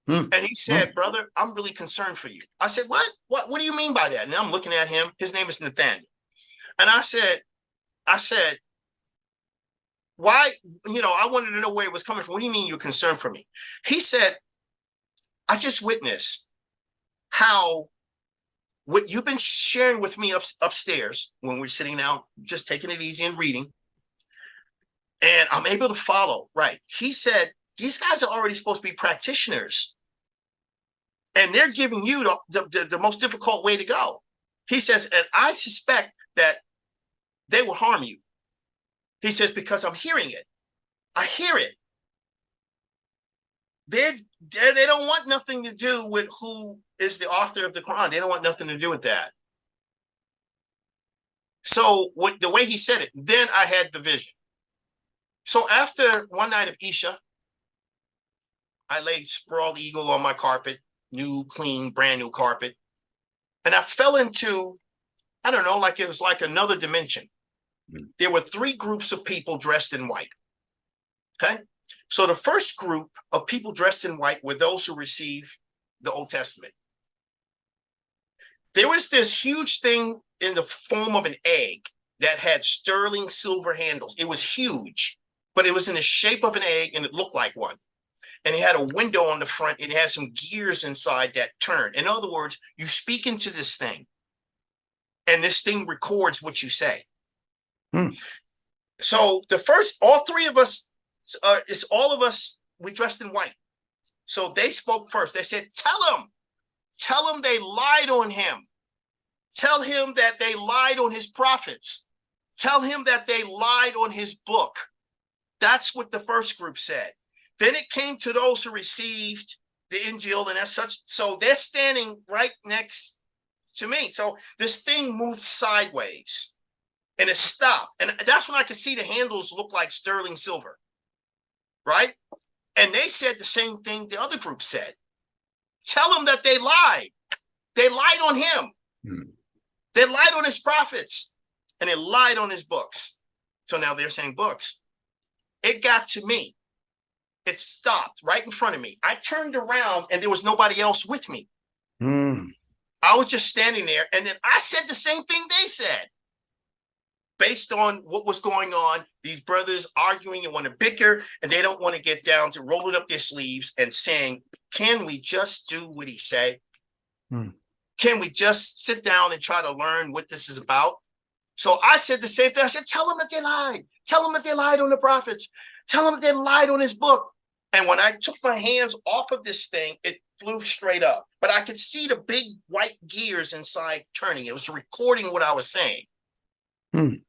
B: And he said, brother, I'm really concerned for you. I said, what do you mean by that? And I'm looking at him. His name is Nathaniel. And I said, why, I wanted to know where it was coming from. What do you mean you're concerned for me? He said, I just witnessed how what you've been sharing with me upstairs when we're sitting down, just taking it easy and reading, and I'm able to follow. Right. He said, these guys are already supposed to be practitioners, and they're giving you the most difficult way to go. He says, and I suspect that they will harm you. He says, because I'm hearing it. I hear it. They don't want nothing to do with who is the author of the Quran. They don't want nothing to do with that. So the way he said it, then I had the vision. So after one night of Isha, I laid sprawled eagle on my carpet, new, clean, brand new carpet. And I fell into, I don't know, like it was like another dimension. There were 3 groups of people dressed in white. Okay. So the first group of people dressed in white were those who received the Old Testament. There was this huge thing in the form of an egg that had sterling silver handles. It was huge, but it was in the shape of an egg and it looked like one. And it had a window on the front. It had some gears inside that turn. In other words, you speak into this thing and this thing records what you say. So the first, all 3 of us, it's all of us, we dressed in white. So they spoke first. They said, tell them they lied on him. Tell him that they lied on his prophets. Tell him that they lied on his book. That's what the first group said. Then it came to those who received the Injil, and as such, so they're standing right next to me. So this thing moved sideways and it stopped. And that's when I could see the handles look like sterling silver, right? And they said the same thing the other group said. Tell them that they lied. They lied on him. They lied on his prophets, and they lied on his books. So now they're saying books. It got to me. It stopped right in front of me. I turned around and there was nobody else with me. I was just standing there. And then I said the same thing they said. Based on what was going on, these brothers arguing and want to bicker, and they don't want to get down to rolling up their sleeves and saying, can we just do what he said? Can we just sit down and try to learn what this is about? So I said the same thing. I said, tell them that they lied. Tell them that they lied on the prophets. Tell them that they lied on his book. And when I took my hands off of this thing, it flew straight up. But I could see the big white gears inside turning. It was recording what I was saying. And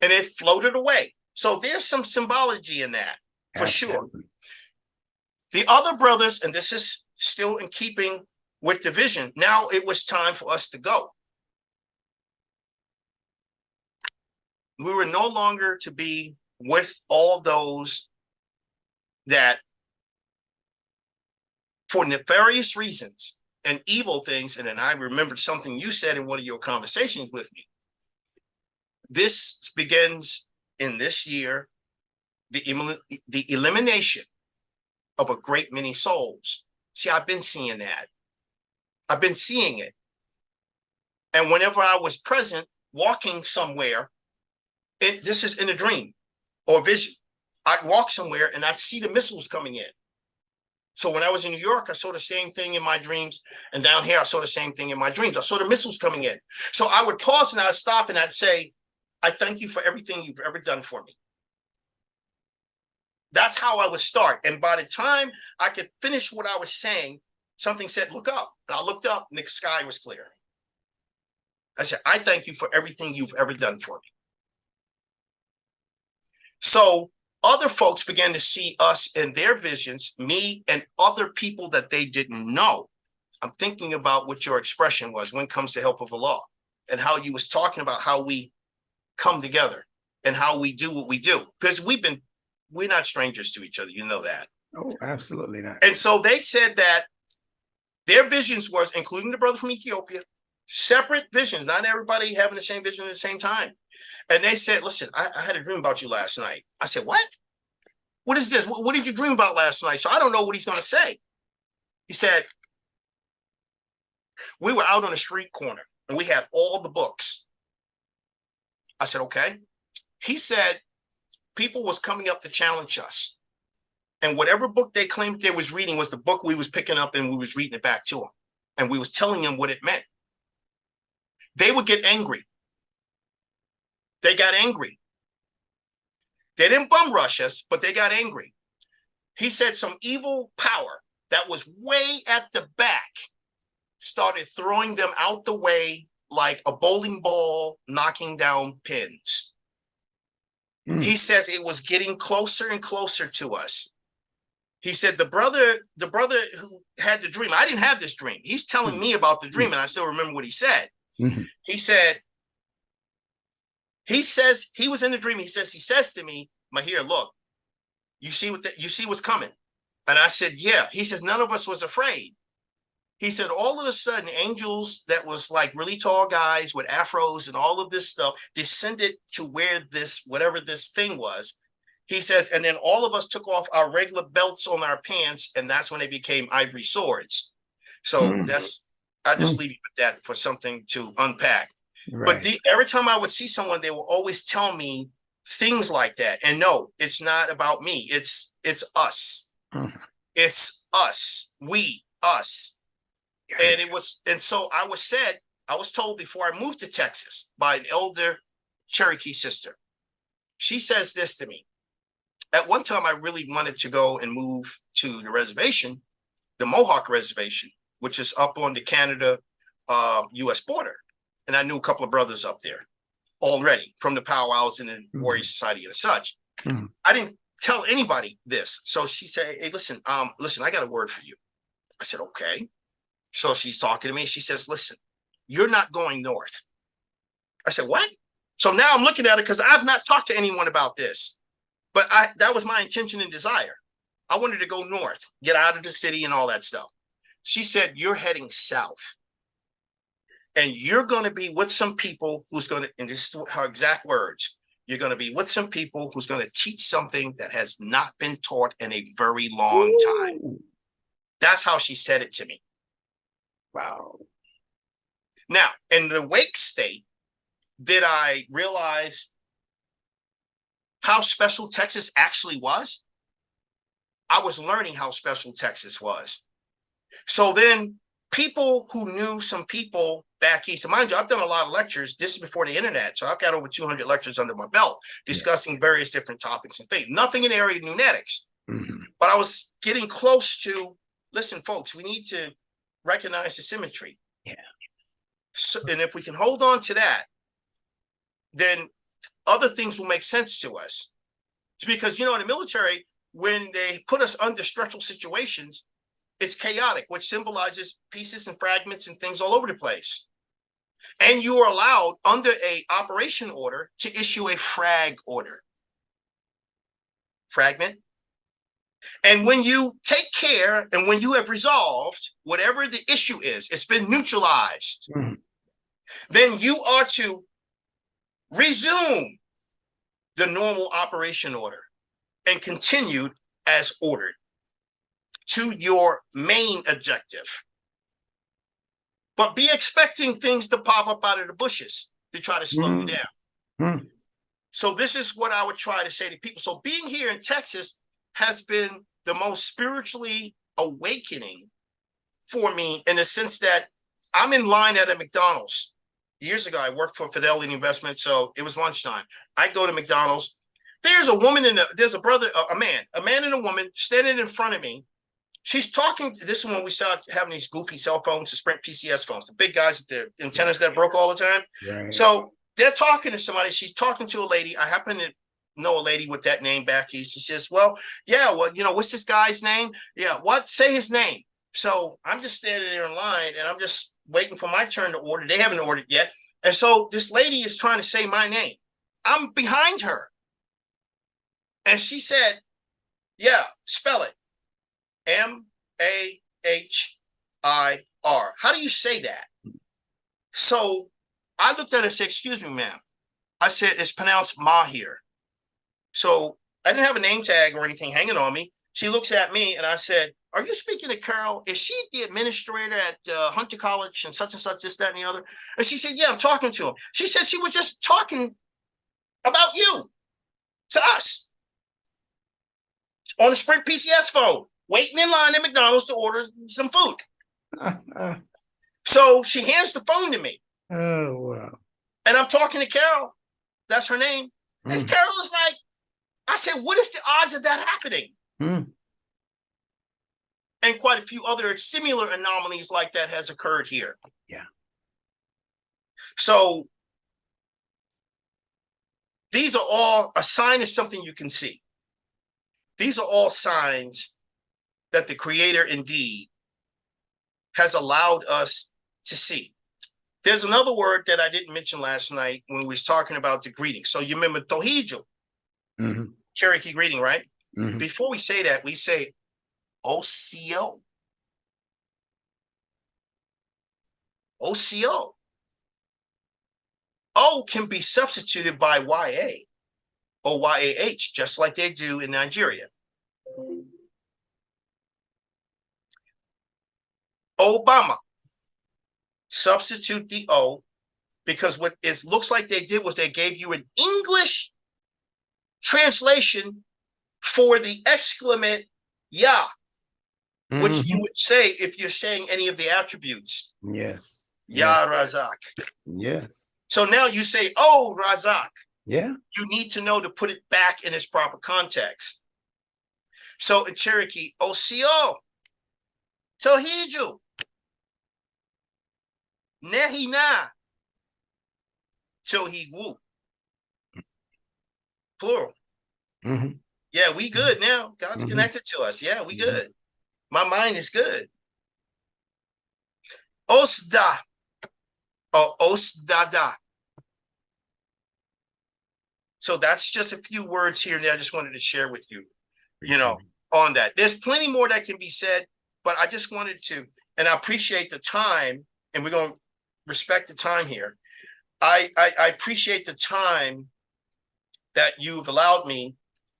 B: it floated away. So there's some symbology in that, for sure. The other brothers, and this is still in keeping with the vision, now it was time for us to go. We were no longer to be with all those that, for nefarious reasons and evil things, and then I remembered something you said in one of your conversations with me. This begins in this year, the elimination of a great many souls. See, I've been seeing that. I've been seeing it. And whenever I was present, walking somewhere, this is in a dream or vision, I'd walk somewhere and I'd see the missiles coming in. So when I was in New York, I saw the same thing in my dreams. And down here, I saw the same thing in my dreams. I saw the missiles coming in. So I would pause and I'd stop and I'd say, I thank you for everything you've ever done for me. That's how I would start. And by the time I could finish what I was saying, something said, look up. And I looked up and the sky was clear. I said, I thank you for everything you've ever done for me. So other folks began to see us in their visions, me and other people that they didn't know. I'm thinking about what your expression was when it comes to help of Allah, and how you was talking about how we come together and how we do what we do. Because we're not strangers to each other. You know that.
A: Oh, absolutely not.
B: And so they said that their visions was, including the brother from Ethiopia, separate visions, not everybody having the same vision at the same time. And they said, listen, I had a dream about you last night. I said, what? What is this? What did you dream about last night? So I don't know what he's going to say. He said, we were out on a street corner and we had all the books. I said, okay. He said, people was coming up to challenge us. And whatever book they claimed they was reading was the book we was picking up and we was reading it back to them. and we was telling them what it meant, they would get angry. They got angry. They didn't bum rush us, but they got angry. He said some evil power that was way at the back started throwing them out the way like a bowling ball knocking down pins. He says it was getting closer and closer to us. He said the brother who had the dream, I didn't have this dream. He's telling me about the dream, and I still remember what he said. He said, he says he was in the dream. He says to me, Mahir, look, you see what's coming? And I said, yeah. He said, none of us was afraid. He said, all of a sudden, angels that was like really tall guys with afros and all of this stuff descended to where this, whatever this thing was. He says, and then all of us took off our regular belts on our pants, and that's when they became ivory swords. So I just leave you with that for something to unpack. Right. But every time I would see someone, they will always tell me things like that. And no, it's not about me. It's us. It's us. We, us. And it was, and so I was told before I moved to Texas by an elder Cherokee sister. She says this to me. At one time, I really wanted to go and move to the reservation, the Mohawk Reservation, which is up on the Canada-US border. And I knew a couple of brothers up there already from the powwows and the Warrior Society and such. I didn't tell anybody this. So she said, hey, listen, I got a word for you. I said, okay. So she's talking to me. She says, listen, you're not going north. I said, what? So now I'm looking at it because I've not talked to anyone about this. But that was my intention and desire. I wanted to go north, get out of the city and all that stuff. She said, you're heading south. And you're going to be with some people who's going to, and this is her exact words, you're going to be with some people who's going to teach something that has not been taught in a very long time. That's how she said it to me. Wow. Now, in the Wake state, did I realize how special Texas actually was? I was learning how special Texas was. So then people who knew some people back east, and mind you, I've done a lot of lectures. This is before the internet. So I've got over 200 lectures under my belt discussing various different topics and things. Nothing in the area of Nunetics. But I was getting close to, listen, folks, we need to recognize the symmetry. So, and if we can hold on to that, then other things will make sense to us. Because, you know, in the military, when they put us under stressful situations, it's chaotic, which symbolizes pieces and fragments and things all over the place. And you are allowed under a operation order to issue a frag order. Fragment. And when you take care and when you have resolved whatever the issue is, it's been neutralized, then you are to resume the normal operation order and continue as ordered to your main objective. But be expecting things to pop up out of the bushes to try to slow you down. So this is what I would try to say to people. So being here in Texas has been the most spiritually awakening for me in the sense that I'm in line at a McDonald's. Years ago, I worked for Fidelity Investment, so it was lunchtime. I go to McDonald's. There's a woman there's a brother, a man and a woman standing in front of me. She's talking. This is when we started having these goofy cell phones, the Sprint PCS phones, the big guys with the antennas that broke all the time. Right. So they're talking to somebody. She's talking to a lady. I happen to know a lady with that name back east. She says, well, yeah, well, you know, what's this guy's name? Yeah, what? Say his name. So I'm just standing there in line and I'm just waiting for my turn to order. They haven't ordered yet. And so this lady is trying to say my name. I'm behind her. And she said, yeah, spell it. M-A-H-I-R. How do you say that? So I looked at her and said, excuse me, ma'am. I said, it's pronounced Mahir. So I didn't have a name tag or anything hanging on me. She looks at me and I said, are you speaking to Carol? Is she the administrator at Hunter College and such, this, that, and the other? And she said, yeah, I'm talking to him. She said she was just talking about you to us on a Sprint PCS phone, waiting in line at McDonald's to order some food. So she hands the phone to me.
A: Oh, wow.
B: And I'm talking to Carol. That's her name. And Carol is like, I said, what is the odds of that happening? And quite a few other similar anomalies like that has occurred here.
A: Yeah.
B: So these are all, a sign is something you can see. These are all signs that the Creator indeed has allowed us to see. There's another word that I didn't mention last night when we was talking about the greeting. So you remember Tohiju, Cherokee greeting, right? Before we say that, we say OCO. OCO. O can be substituted by YA or YAH, just like they do in Nigeria. Obama. Substitute the O, because what it looks like they did was they gave you an English translation for the exclamant Yah, which you would say if you're saying any of the attributes.
A: Yes.
B: Yah Razak.
A: Yes.
B: So now you say, oh, Razak.
A: Yeah.
B: You need to know to put it back in its proper context. So in Cherokee, Osio, Tohiju, Nehina, Tohiwu. Plural. Yeah, we good now. God's connected to us. Yeah, we good. My mind is good. Osda, or Osdada. So that's just a few words here that I just wanted to share with you, on that. There's plenty more that can be said, but I just wanted to, and I appreciate the time, and we're going to respect the time here. I appreciate the time that you've allowed me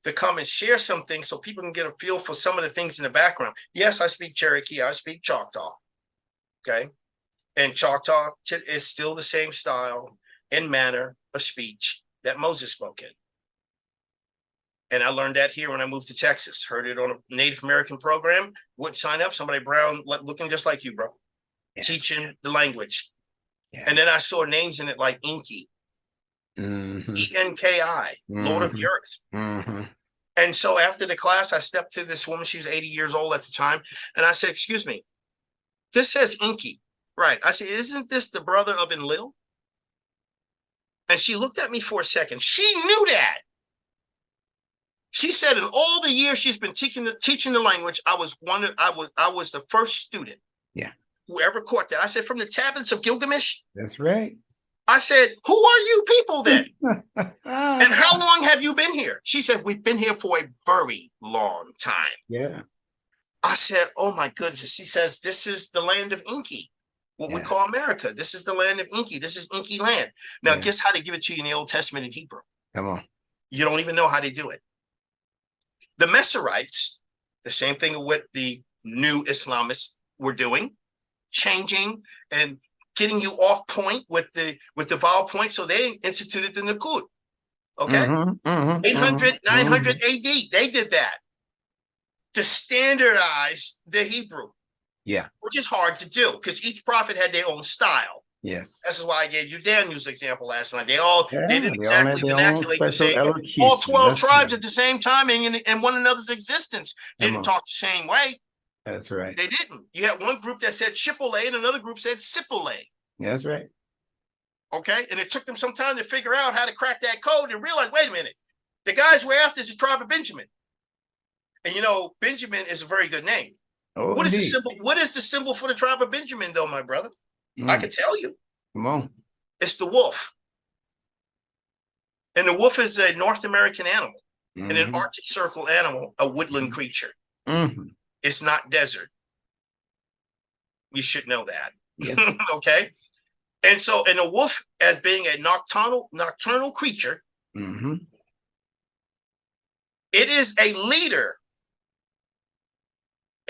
B: to come and share some things so people can get a feel for some of the things in the background. Yes, I speak Cherokee. I speak Choctaw. Okay. And Choctaw is still the same style and manner of speech that Moses spoke in. And I learned that here when I moved to Texas. Heard it on a Native American program. Wouldn't sign up. Somebody brown, looking just like you, bro. Yeah. Teaching the language. Yeah. And then I saw names in it like Inky. Enki, Lord of the Earth. And so after the class, I stepped to this woman. She was 80 years old at the time. And I said, excuse me, this says Inky. Right. I said, isn't this the brother of Enlil? And she looked at me for a second. She knew that. She said in all the years she's been teaching the language, I was the first student. Yeah. Who ever caught that. I said, from the tablets of Gilgamesh.
A: That's right.
B: I said, who are you people then? And how long have you been here? She said, we've been here for a very long time. Yeah. I said, oh my goodness. She says, this is the land of Inky, what we call America. This is the land of Inky. This is Inky land. Now, guess how they give it to you in the Old Testament in Hebrew? Come on. You don't even know how they do it. The Meserites, the same thing what the new Islamists were doing, changing and getting you off point with the vowel point. So they instituted the Nukud. Okay. 800, 900 AD. They did that to standardize the Hebrew. Yeah. Which is hard to do because each prophet had their own style. Yes. This is why I gave you Daniel's example last night. They didn't exactly vernaculate the same. All 12 tribes at the same time in one another's existence didn't talk the same way. That's right. They didn't. You had one group that said Chipotle and another group said Sipole. That's right. Okay. And it took them some time to figure out how to crack that code and realize, wait a minute, the guys we're after is the tribe of Benjamin. And Benjamin is a very good name. Oh, what is the symbol? What is the symbol for the tribe of Benjamin, though, my brother? I can tell you. Come on. It's the wolf. And the wolf is a North American animal, and an Arctic Circle animal, a woodland creature. It's not desert. You should know that. Yes. Okay. And so, and the wolf, as being a nocturnal creature, it is a leader.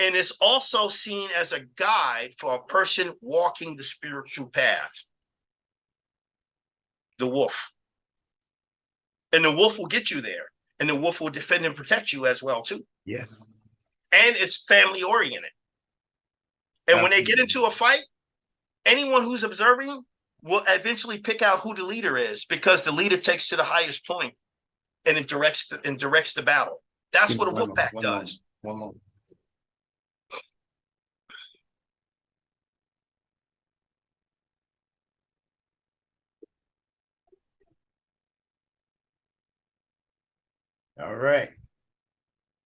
B: And it's also seen as a guide for a person walking the spiritual path. The wolf. And the wolf will get you there. And the wolf will defend and protect you as well, too. Yes. And it's family oriented. And when they get into a fight, anyone who's observing will eventually pick out who the leader is, because the leader takes to the highest point and it directs the battle. That's what a wolf pack does.
A: One more. All right.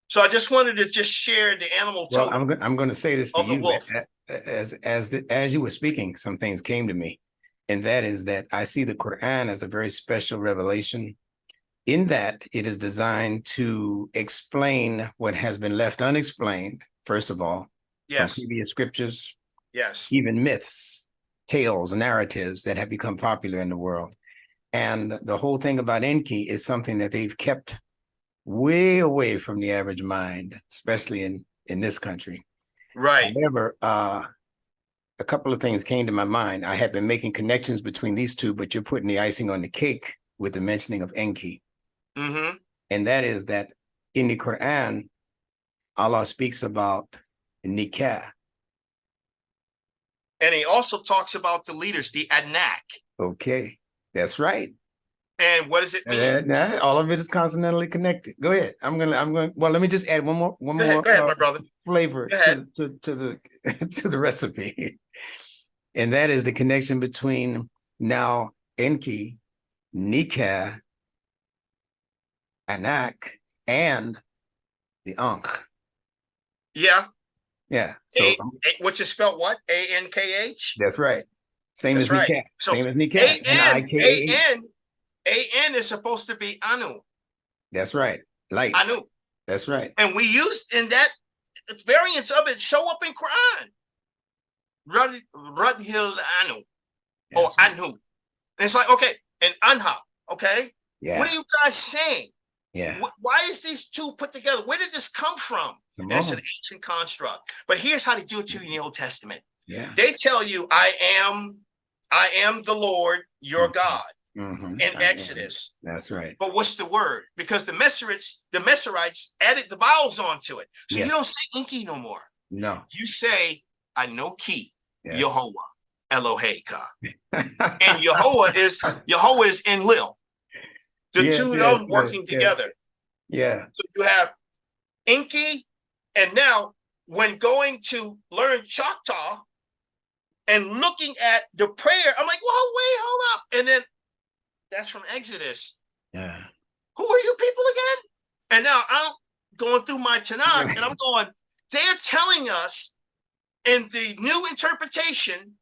B: So I just wanted to just share the animal
A: Well,
B: totem
A: I'm going to say this to
B: of the
A: you.
B: wolf.
A: As you were speaking, some things came to me, and that is that I see the Quran as a very special revelation, in that it is designed to explain what has been left unexplained, first of all, from
B: Yes.
A: previous scriptures,
B: Yes.
A: even myths, tales, narratives that have become popular in the world. And the whole thing about Enki is something that they've kept way away from the average mind, especially in this country.
B: Right.
A: However, a couple of things came to my mind. I had been making connections between these two, but you're putting the icing on the cake with the mentioning of Enki.
B: Mm-hmm.
A: And that is that in the Quran, Allah speaks about nikah.
B: And he also talks about the leaders, the Anak.
A: Okay, that's right.
B: And what does it mean?
A: All of it is consonantally connected. Go ahead. Well, let me just add one more
B: Go ahead, my brother.
A: flavor
B: Go ahead.
A: to the to the recipe. And that is the connection between now Enki, Nikah, Anak, and the Ankh.
B: Yeah.
A: Yeah. So
B: which is spelled what? A-N-K-H?
A: that's right. Same
B: That's
A: as
B: right.
A: Nikah.
B: So
A: Same as Nikah.
B: A-N is supposed to be Anu.
A: That's right. Light.
B: Anu.
A: That's right.
B: And we used in that variants of it show up in Quran. Radhil Anu. Or Anu. And it's like, okay, and Anha, okay?
A: Yeah.
B: What are you guys saying?
A: Yeah.
B: Why is these two put together? Where did this come from? And it's an ancient construct. But here's how they do it to you in the Old Testament.
A: Yeah.
B: They tell you, I am the Lord, your God.
A: Mm-hmm.
B: In Exodus.
A: That's right.
B: But what's the word? Because the Meserites added the vowels onto it. So you don't say Enki no more.
A: No.
B: You say Anoki,
A: Yes.
B: Yehovah, Eloheka. And Yehovah is Enlil. The two of them working together.
A: Yeah.
B: So you have Enki, and now when going to learn Choctaw and looking at the prayer, I'm like, whoa, wait, hold up. And then that's from Exodus.
A: Yeah.
B: Who are you people again? And now I'm going through my Tanakh and I'm going, they're telling us in the new interpretation,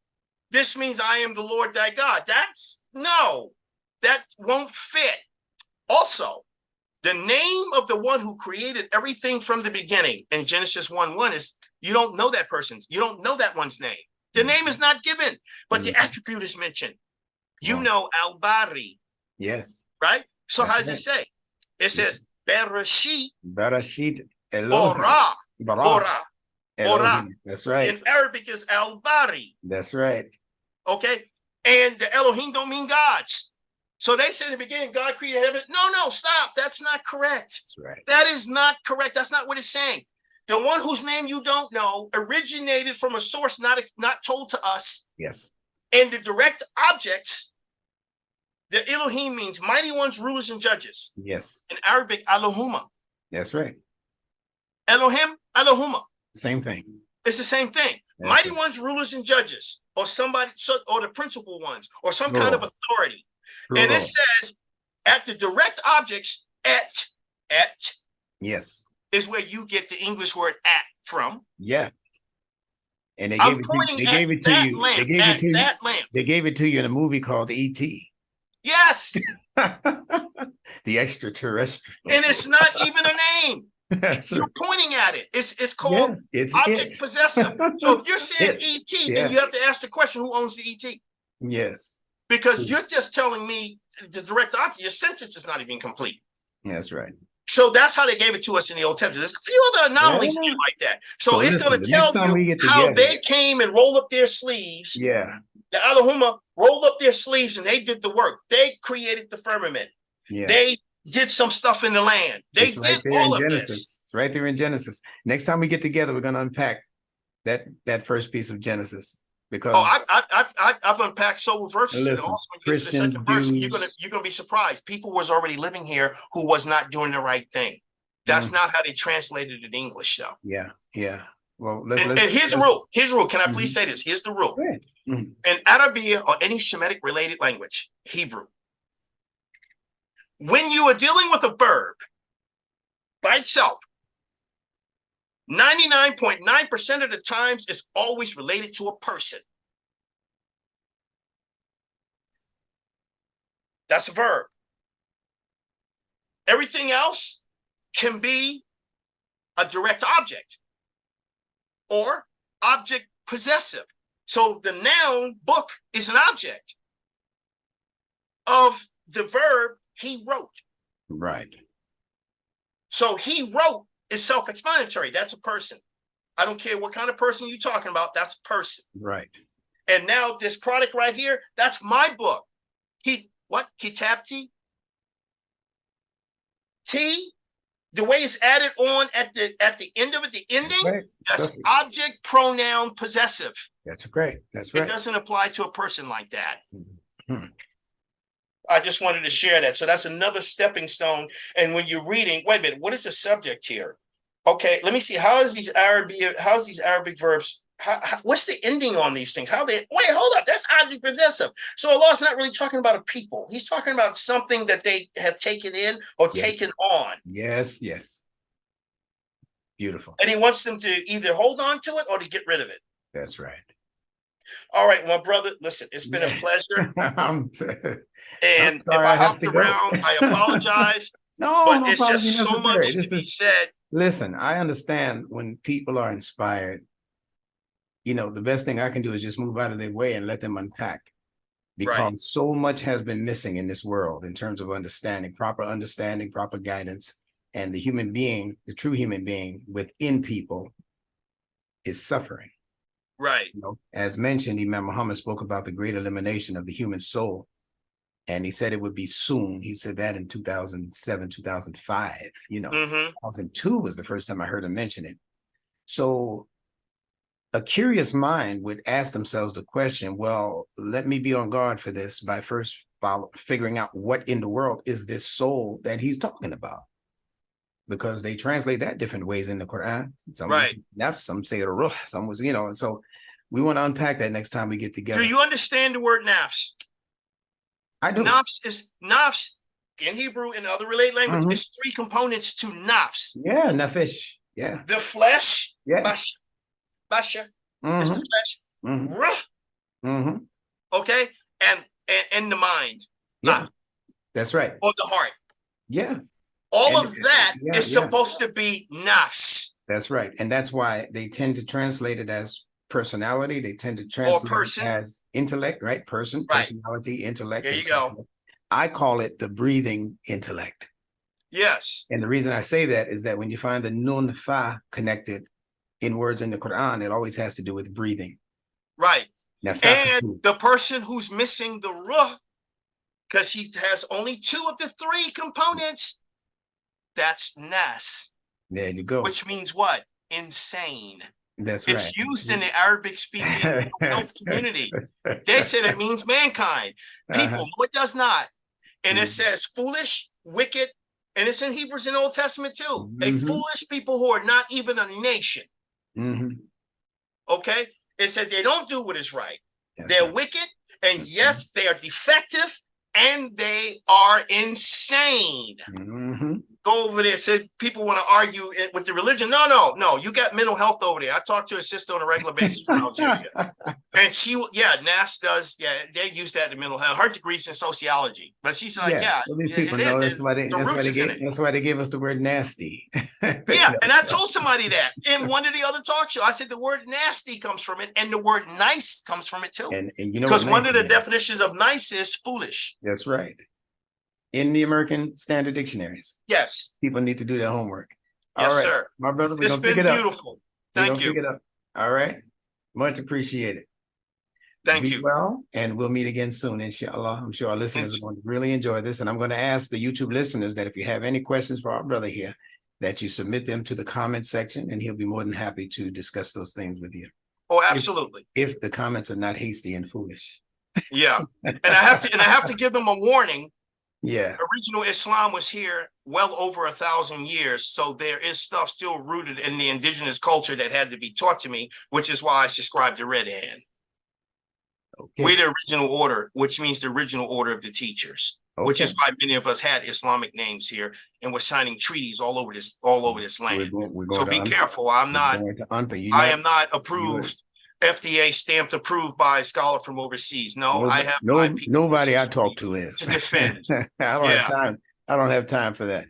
B: this means I am the Lord thy God. That won't fit. Also, the name of the one who created everything from the beginning in Genesis 1:1 is, you don't know that one's name. The name is not given, but the attribute is mentioned. You know Al-Bari.
A: Yes.
B: Right? So how does it say? It says Bereshit.
A: Bereshit
B: Bara.
A: That's right.
B: In Arabic is Al-Bari.
A: That's right.
B: Okay. And the Elohim don't mean gods. So they say in the beginning, God created heaven. No, stop. That's not correct.
A: That's right.
B: That is not correct. That's not what it's saying. The one whose name you don't know originated from a source not told to us.
A: Yes.
B: And the direct objects, the Elohim means mighty ones, rulers, and judges.
A: Yes.
B: In Arabic, Elohuma.
A: That's right.
B: Elohim, Elohuma.
A: Same thing.
B: It's the same thing.
A: That's
B: mighty
A: right.
B: ones, rulers, and judges, or somebody, or the principal ones, or some kind of authority. And it says, at the direct objects, et.
A: Yes.
B: Is where you get the English word at from.
A: Yeah. And they gave it to you in a movie called E.T.
B: Yes.
A: The extraterrestrial.
B: And it's not even a name.
A: That's
B: You're pointing at it. It's called object possessive. So if you're saying E.T., then you have to ask the question, who owns the E.T.?
A: Yes.
B: Because you're just telling me the direct object, your sentence is not even complete.
A: That's right.
B: So that's how they gave it to us in the Old Testament. There's a few other anomalies here like that. So it's going to tell you how they came and rolled up their sleeves.
A: Yeah.
B: The Elohim rolled up their sleeves and they did the work. They created the firmament. Yeah. They did some stuff in the land. They did all of this.
A: It's right there in Genesis. Next time we get together, we're going to unpack that first piece of Genesis. because
B: I've unpacked several verses, and
A: listen,
B: also when you get to the second verse, you're gonna be surprised. People was already living here who was not doing the right thing. That's not how they translated it in English, though.
A: Yeah, yeah. Well,
B: and here's the rule. Here's the rule. Can I please say this? Here's the rule. In Arabic or any Shemitic related language, Hebrew, when you are dealing with a verb by itself, 99.9% of the times it's always related to a person. That's a verb. Everything else can be a direct object or object possessive. So the noun book is an object of the verb he wrote.
A: Right.
B: So he wrote is self-explanatory. That's a person. I don't care what kind of person you're talking about. That's a person.
A: Right.
B: And now this product right here, that's my book. What? Kitabti? T? The way it's added on at the end of it, the ending, that's object, pronoun, possessive.
A: That's great. That's right.
B: It doesn't apply to a person like that. I just wanted to share that. So that's another stepping stone. And when you're reading, wait a minute, what is the subject here? Okay, let me see. How's these Arabic verbs? What's the ending on these things? Wait, hold up. That's object possessive. So Allah's not really talking about a people. He's talking about something that they have taken in or taken on.
A: Yes, yes. Beautiful.
B: And he wants them to either hold on to it or to get rid of it.
A: That's right.
B: All right, my brother, listen, it's been a pleasure. And if I hopped around, I apologize.
A: No,
B: but it's just so much to be said.
A: Listen, I understand when people are inspired, the best thing I can do is just move out of their way and let them unpack, because so much has been missing in this world in terms of understanding, proper guidance, and the human being, the true human being within people is suffering.
B: Right.
A: As mentioned, Imam Muhammad spoke about the great elimination of the human soul, and he said it would be soon. He said that in 2007, 2005, 2002 was the first time I heard him mention it. So a curious mind would ask themselves the question, well, let me be on guard for this by first figuring out what in the world is this soul that he's talking about, because they translate that different ways in the Quran. Some say nafs, some say ruh, some was, so we want to unpack that next time we get together.
B: Do you understand the word nafs?
A: I do.
B: Nafs in Hebrew and other related language is three components to nafs.
A: Yeah, nafesh. Yeah.
B: The flesh.
A: Yeah.
B: Basha. It's the flesh. Ruh. Okay. And the mind.
A: Yeah. That's right.
B: Or the heart.
A: Yeah.
B: All of that is supposed to be nafs.
A: That's right. And that's why they tend to translate it as personality. They tend to translate it as intellect, right? Personality, intellect.
B: There you go.
A: I call it the breathing intellect.
B: Yes.
A: And the reason I say that is that when you find the nun fa connected in words in the Quran, it always has to do with breathing.
B: Right. And the person who's missing the ruh, because he has only two of the three components, that's nas.
A: There you go.
B: Which means what? Insane.
A: That's right.
B: It's used in the Arabic speaking health community. They said it means mankind. People, no, it does not. And it says foolish, wicked, and it's in Hebrews in Old Testament too. A foolish people who are not even a nation. Okay? It said they don't do what is right. They're wicked, and yes, they are defective, and they are insane. Go over there. Said people want to argue with the religion. No. You got mental health over there. I talk to a sister on a regular basis in Algeria. And NAS does, they use that in mental health. Her degree's in sociology. But she's like,
A: these people know that's why they gave us the word nasty.
B: Yeah, and I told somebody that in one of the other talk shows. I said the word nasty comes from it, and the word nice comes from it too.
A: And
B: because one of the definitions of nice is foolish.
A: That's right. In the American Standard Dictionaries.
B: Yes.
A: People need to do their homework.
B: Yes,
A: all right,
B: sir.
A: My brother,
B: it's been beautiful. Thank you.
A: Pick it up. All right. Much appreciated.
B: Thank you.
A: Well, and we'll meet again soon, inshallah. I'm sure our listeners are going to really enjoy this. And I'm going to ask the YouTube listeners that if you have any questions for our brother here, that you submit them to the comment section, and he'll be more than happy to discuss those things with you.
B: Oh, absolutely.
A: If the comments are not hasty and foolish.
B: Yeah. And I have to give them a warning.
A: Yeah.
B: Original Islam was here well over 1,000 years. So there is stuff still rooted in the indigenous culture that had to be taught to me, which is why I subscribe to Red Hand.
A: Okay.
B: We're the original order, which means the original order of the teachers, which is why many of us had Islamic names here and we're signing treaties all over this land.
A: We're going
B: So be careful. I am not approved, FDA stamped approved by a scholar from overseas. No, I have
A: nobody I talk to is
B: to defend.
A: I don't have time. I don't have time for that.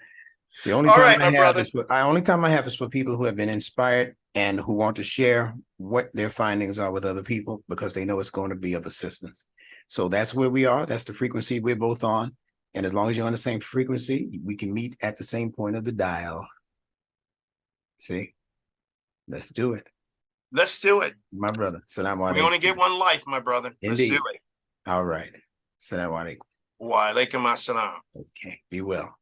A: The only
B: All
A: time
B: right,
A: only time I have is for people who have been inspired and who want to share what their findings are with other people because they know it's going to be of assistance. So that's where we are. That's the frequency we're both on. And as long as you're on the same frequency, we can meet at the same point of the dial. See, let's do it.
B: Let's do it.
A: My brother. Salam alaikum.
B: We only get one life, my brother.
A: Indeed.
B: Let's do it.
A: All right. Salam alaikum.
B: Wa alaikum assalam.
A: Okay. Be well.